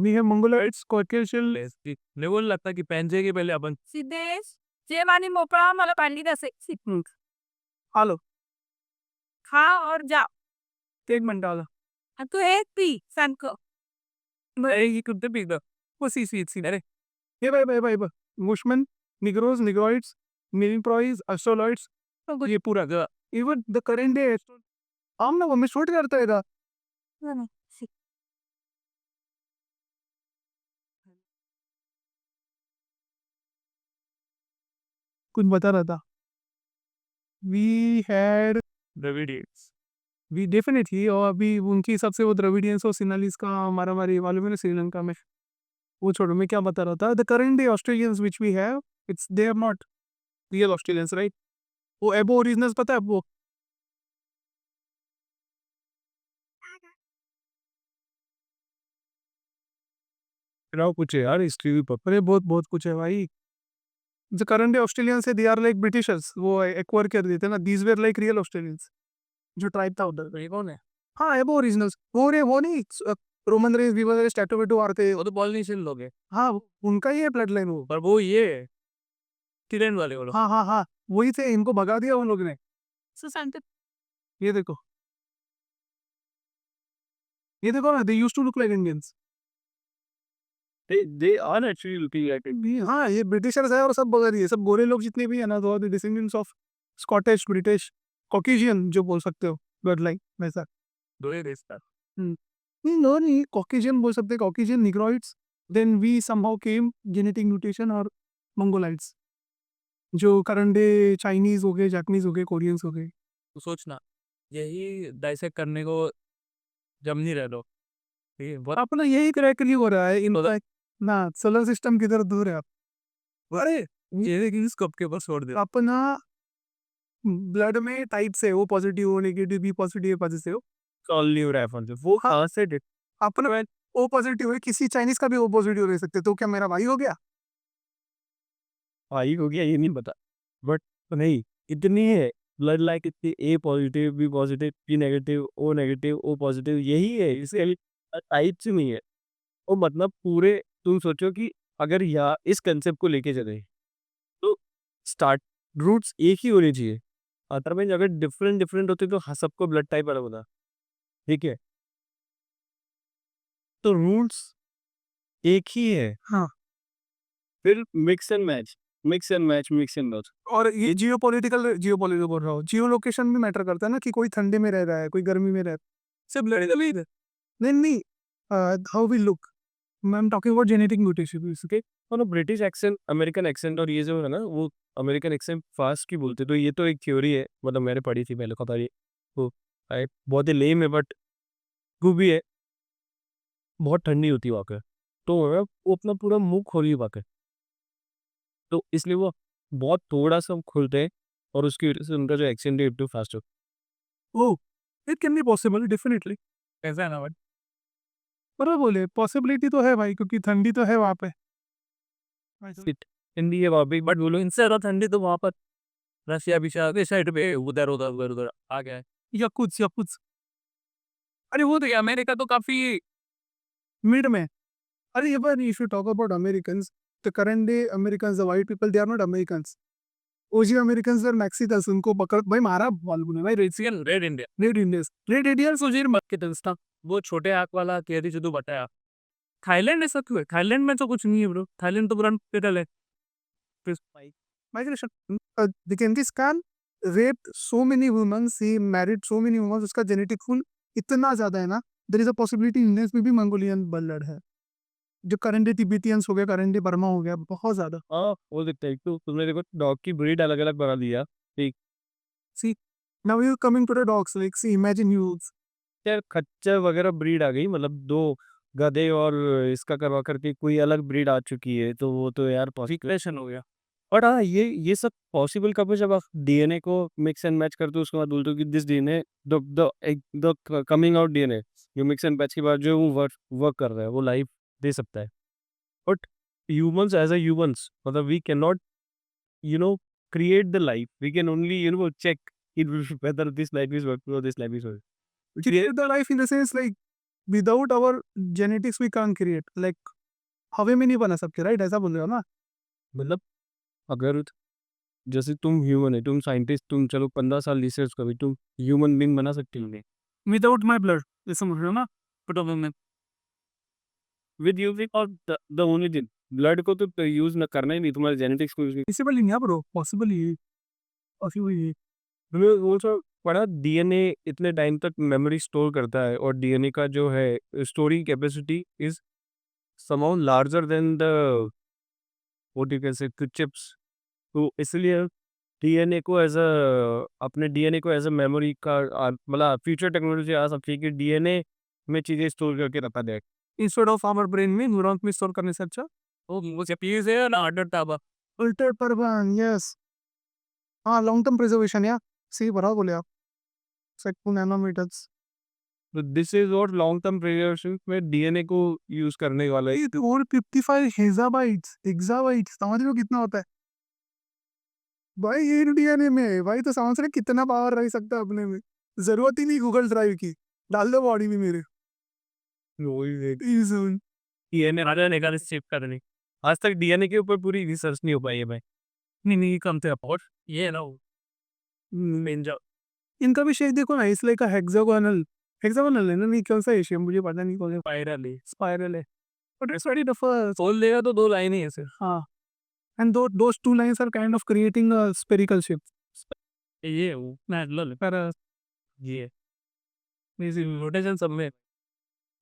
B: We have Mongolites, Caucasian.
C: हूँ. मेरे को लगता है कि पेंजिया के पहले अपन
D: सिद्धेश जे मानी मोपड़ा मला पाणी दसे
B: हेलो
D: खा और जा.
B: एक मिनट आला.
D: तू एक पी सांग
C: नहीं कुत्ते भी वो सी अरे
B: ये भाई Bushmen, Negroes, Negroids, Miniproids, Astroloids.
C: ये पूरा ग-
B: Even the current day आम ना वो मैं शूट करता है कुछ बता रहा था. We had
C: Dravidians.
B: we definitely और अभी उनके हिसाब से वो द्रविडियंस और सिनालीस का मारामारी मालूम है ना श्रीलंका में. वो छोड़ो मैं क्या बता रहा था. The current day Australians which we have it's they are not real Australians right. वो Aborigines पता है वो
A: फिर कुछ है यार हिस्ट्री भी पता.
B: अरे बहुत कुछ है भाई. The current day Australians they are like Britishers. वो एक्वायर कर देते ना. These were like real Australians. जो ट्राइब था उधर.
C: ये कौन है?
B: हाँ एबोरिजिनल्स वो नहीं Roman race weaver race tattoo आते.
C: वो तो पॉलिनेशियन लोग हैं.
B: हाँ उनका ही है ब्लड लाइन वो.
C: पर वो ये टिरेन वाले वो लोग.
B: हाँ वही थे. इनको भगा दिया उन लोग ने.
D: सुशांत
B: ये देखो ना they used to look like Indians.
A: they are actually looking like it.
B: हाँ ये ब्रिटिशर्स है और सब भगा दिए. सब गोरे लोग जितने भी है ना दो descendants of Scottish British Caucasian जो बोल सकते हो ब्लड लाइन वैसा.
C: दो ही रेस था.
B: नहीं कॉकेशियन बोल सकते. Caucasian Negroids then we somehow came genetic mutation और मंगोलाइट्स. जो करंडे चाइनीज हो गए, जापानीज हो गए, कोरियंस हो गए।
C: तो सोचना यही डाइसेक्ट करने को जम नहीं रहे लोग, ठीक है बहुत
B: अपना यही क्रैक नहीं हो रहा है इनफैक्ट ना, सोलर सिस्टम किधर दूर है।
C: अरे ये इस कप के ऊपर छोड़ दे।
B: अपना ब्लड में टाइप्स है, ओ पॉजिटिव हो, negative, B positive, positive.
A: Solve नहीं हो रहा है फोन से वो
B: हाँ।
A: कहाँ से
B: अपना ओ पॉजिटिव है, किसी चाइनीज का भी ओ पॉजिटिव रह सकते, तो क्या मेरा भाई हो गया?
A: आई हो गया ये नहीं पता, बट नहीं इतनी है ब्लड लाइक इतनी A positive B positive B negative O positive यही है, इसके टाइप से नहीं है। वो मतलब पूरे तुम सोचो कि अगर या इस कंसेप्ट को लेके चले तो स्टार्ट रूट्स एक ही होने चाहिए। अदरवाइज अगर डिफरेंट डिफरेंट होते तो हाँ, सबको ब्लड टाइप अलग होता, ठीक है, तो रूट्स एक ही है।
B: हाँ।
A: फिर मिक्स एंड मैच।
B: और ये जियो पॉलिटिकल बोल रहा हूँ, जियो लोकेशन भी मैटर करता है ना, कि कोई ठंडे में रह रहा है, कोई गर्मी में रह रहा है, सिर्फ ब्लड नहीं नहीं, how we look, I am talking about genetic mutation. Okay,
A: और ब्रिटिश एक्सेंट अमेरिकन एक्सेंट और ये जो है ना वो अमेरिकन एक्सेंट फास्ट की बोलते, तो ये तो एक थ्योरी है, मतलब मैंने पढ़ी थी पहले, पता नहीं तो बहुत ही लेम है बट वो भी है। बहुत ठंडी होती है वहाँ पे, तो वो अपना पूरा मुंह खोली वहाँ पे, तो इसलिए वो बहुत थोड़ा सा खुलते हैं और उसकी वजह से उनका जो एक्सेंट है एकदम फास्ट होता
B: oh, it can be possible definitely.
C: ऐसा है ना बट
B: पर बोले पॉसिबिलिटी तो है भाई, क्योंकि ठंडी तो है वहाँ पे।
A: है। हिंदी है वहाँ पे
C: बट बोलो इनसे ज्यादा ठंडी तो वहां पर रशिया विशा के साइड पे उधर उधर उधर उधर आ गया है।
B: या कुछ अरे वो तो अमेरिका तो काफी मिड में। अरे ये बार if you talk about Americans, the current day Americans, the white people, they are not Americans. OG Americans और मैक्सिकन्स, उनको पकड़ भाई मारा मालूम है भाई,
C: रेसियन red India
B: red Indians, red Indians OG मत के था।
C: वो छोटे आंख वाला केरी जो तू बताया। थाईलैंड ऐसा क्यों है? थाईलैंड में तो कुछ नहीं है ब्रो, थाईलैंड तो पुराना पिटल है।
B: migration. The Genghis Khan raped so many women, he married so many women, उसका जेनेटिक खून इतना ज्यादा है ना, there is a possibility Indians में भी मंगोलियन ब्लड है, जो करंडे तिब्बतियंस हो गया, करंडे बर्मा हो गया, बहुत ज्यादा।
A: हाँ हो सकता है, तो तुमने देखो डॉग की ब्रीड अलग अलग बना दिया, ठीक
B: See, now you coming to the dogs, like see, imagine you,
A: है, खच्चर वगैरह ब्रीड आ गई, मतलब दो गधे और इसका करवा करके कोई अलग ब्रीड आ चुकी है, तो वो तो यार पॉसिबल
C: हो गया।
A: और हाँ ये सब पॉसिबल कब है, जब आप डीएनए को मिक्स एंड मैच करते हो, उसके बाद बोलते हो कि this DNA the coming out DNA जो मिक्स एंड मैच के बाद जो वो वर्क कर रहा है वो लाइफ दे सकता है। But humans as a humans, मतलब we can not create the life, we can only check it whether this life is working or this life is working.
B: create the life in the sense like without our genetics we can't create, like हवे में नहीं बना सकते, right? ऐसा बोल रहे हो ना?
A: मतलब अगर जैसे तुम ह्यूमन है, तुम साइंटिस्ट, तुम चलो 15 साल रिसर्च करो, तुम ह्यूमन बींग बना सकते हो
B: विदाउट माई ब्लड, ऐसा बोल रहे हो ना?
A: विद यूजिंग और द ओनली थिंग ब्लड को तो यूज न करना ही नहीं, तुम्हारे जेनेटिक्स को यूज
B: पॉसिबल ही नहीं ब्रो, पॉसिबल ही
A: तुमने वो सब पढ़ा, डीएनए इतने टाइम तक मेमोरी स्टोर करता है और डीएनए का जो है storing capacity is somehow larger than the what you can say chips, तो इसलिए डीएनए को एज अ अपने डीएनए को एज अ मेमोरी का मतलब फ्यूचर टेक्नोलॉजी आ सकती है कि डीएनए में चीजें स्टोर करके रखा जाए।
B: इंस्टेड ऑफ आवर ब्रेन में न्यूरॉन्स में स्टोर करने से अच्छा
C: वो सीपीयू से ना ऑर्डर ताबा
B: अल्टर्ड परवान, यस, हाँ, लॉन्ग टर्म प्रिजर्वेशन, या सही बराबर बोले आप, सेक्टू नैनोमीटर्स।
A: तो this is what long term preservation में डीएनए को यूज करने वाला है।
B: 455 हेक्साबाइट्स, हेक्साबाइट्स समझ रहे हो कितना होता है भाई? ये डीएनए में है भाई, तो समझ रहे कितना पावर रह सकता है अपने में, जरूरत ही नहीं गूगल ड्राइव की, डाल दो बॉडी में मेरे। Easy.
C: डीएनए राजा निकाल इस चिप करने।
A: आज तक डीएनए के ऊपर पूरी रिसर्च नहीं हो पाई है भाई।
C: नहीं कम थे अपोर्ट ये है ना वो मेंजा
B: इनका भी शेप देखो ना, इसलिए का हेक्सागोनल, हेक्सागोनल है ना? नहीं, कौन सा है शेप मुझे पता नहीं, कौन सा
C: स्पाइरल है।
B: स्पाइरल है, बट इट्स वेरी डिफर।
C: खोल देगा तो दो लाइन ही है सिर्फ।
B: हाँ, and those two lines are kind of creating a spherical shape.
C: ये वो नेचुरल
B: पर
C: ये रोटेशन सब में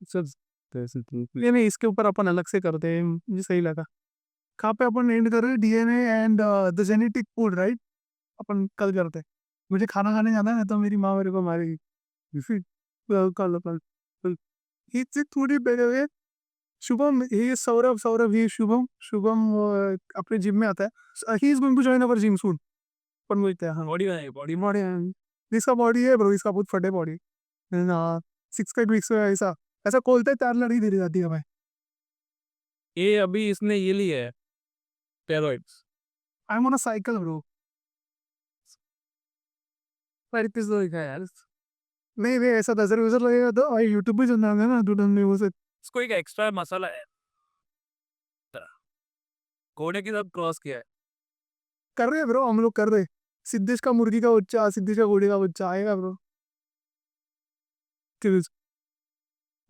B: नहीं नहीं, इसके ऊपर अपन अलग से करते हैं, मुझे सही लगा। कहाँ पे अपन एंड कर रहे हैं DNA and the genetic food right अपन कल करते हैं मुझे खाना खाने जाना है तो मेरी माँ मेरे को मारेगी फिर कल कल कल इससे थोड़ी पहले हुए शुभम ये सौरभ सौरभ ये शुभम शुभम अपने जिम में आता है he is going to join our gym soon अपन बोलते हैं हाँ
C: बॉडी बनाएगी बॉडी
B: बॉडी इसका बॉडी है ब्रो इसका बहुत फटे बॉडी ना 6 वीक्स में ऐसा ऐसा खोलते है 4 लड़ी दे जाती है भाई
C: ये अभी इसने ये लिया है steroids
B: I am on a cycle bro
C: पर किस लिखा है यार
B: नहीं नहीं ऐसा 10 लगेगा तो भाई यूट्यूब पे चलना है ना तो नहीं वो से
C: इसको एक एक्स्ट्रा मसाला है घोड़े के साथ क्रॉस किया है
B: कर रहे हैं ब्रो हम लोग कर रहे हैं। सिद्धेश का मुर्गी का बच्चा सिद्धेश का घोड़े का बच्चा आएगा ब्रो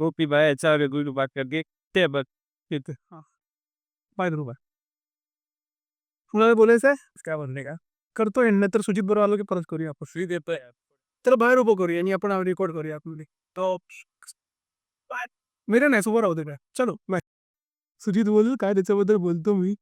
A: गोपी भाई अच्छा हो गया बात करके टेबल
B: हाँ बाय ब्रो बाय उन्होंने बोले से
C: क्या बनने का
B: कर तो एंड तर सुजित बरोबर के परत करूया आपण
C: फ्री देतो है
B: चलो बाहेर उभं करूया आणि आपण रेकॉर्ड करूया आपली तो मेरे नाही सोबत राहू दे काय चलो बाय सुजित बोल काय त्याच्याबद्दल बोलतो मी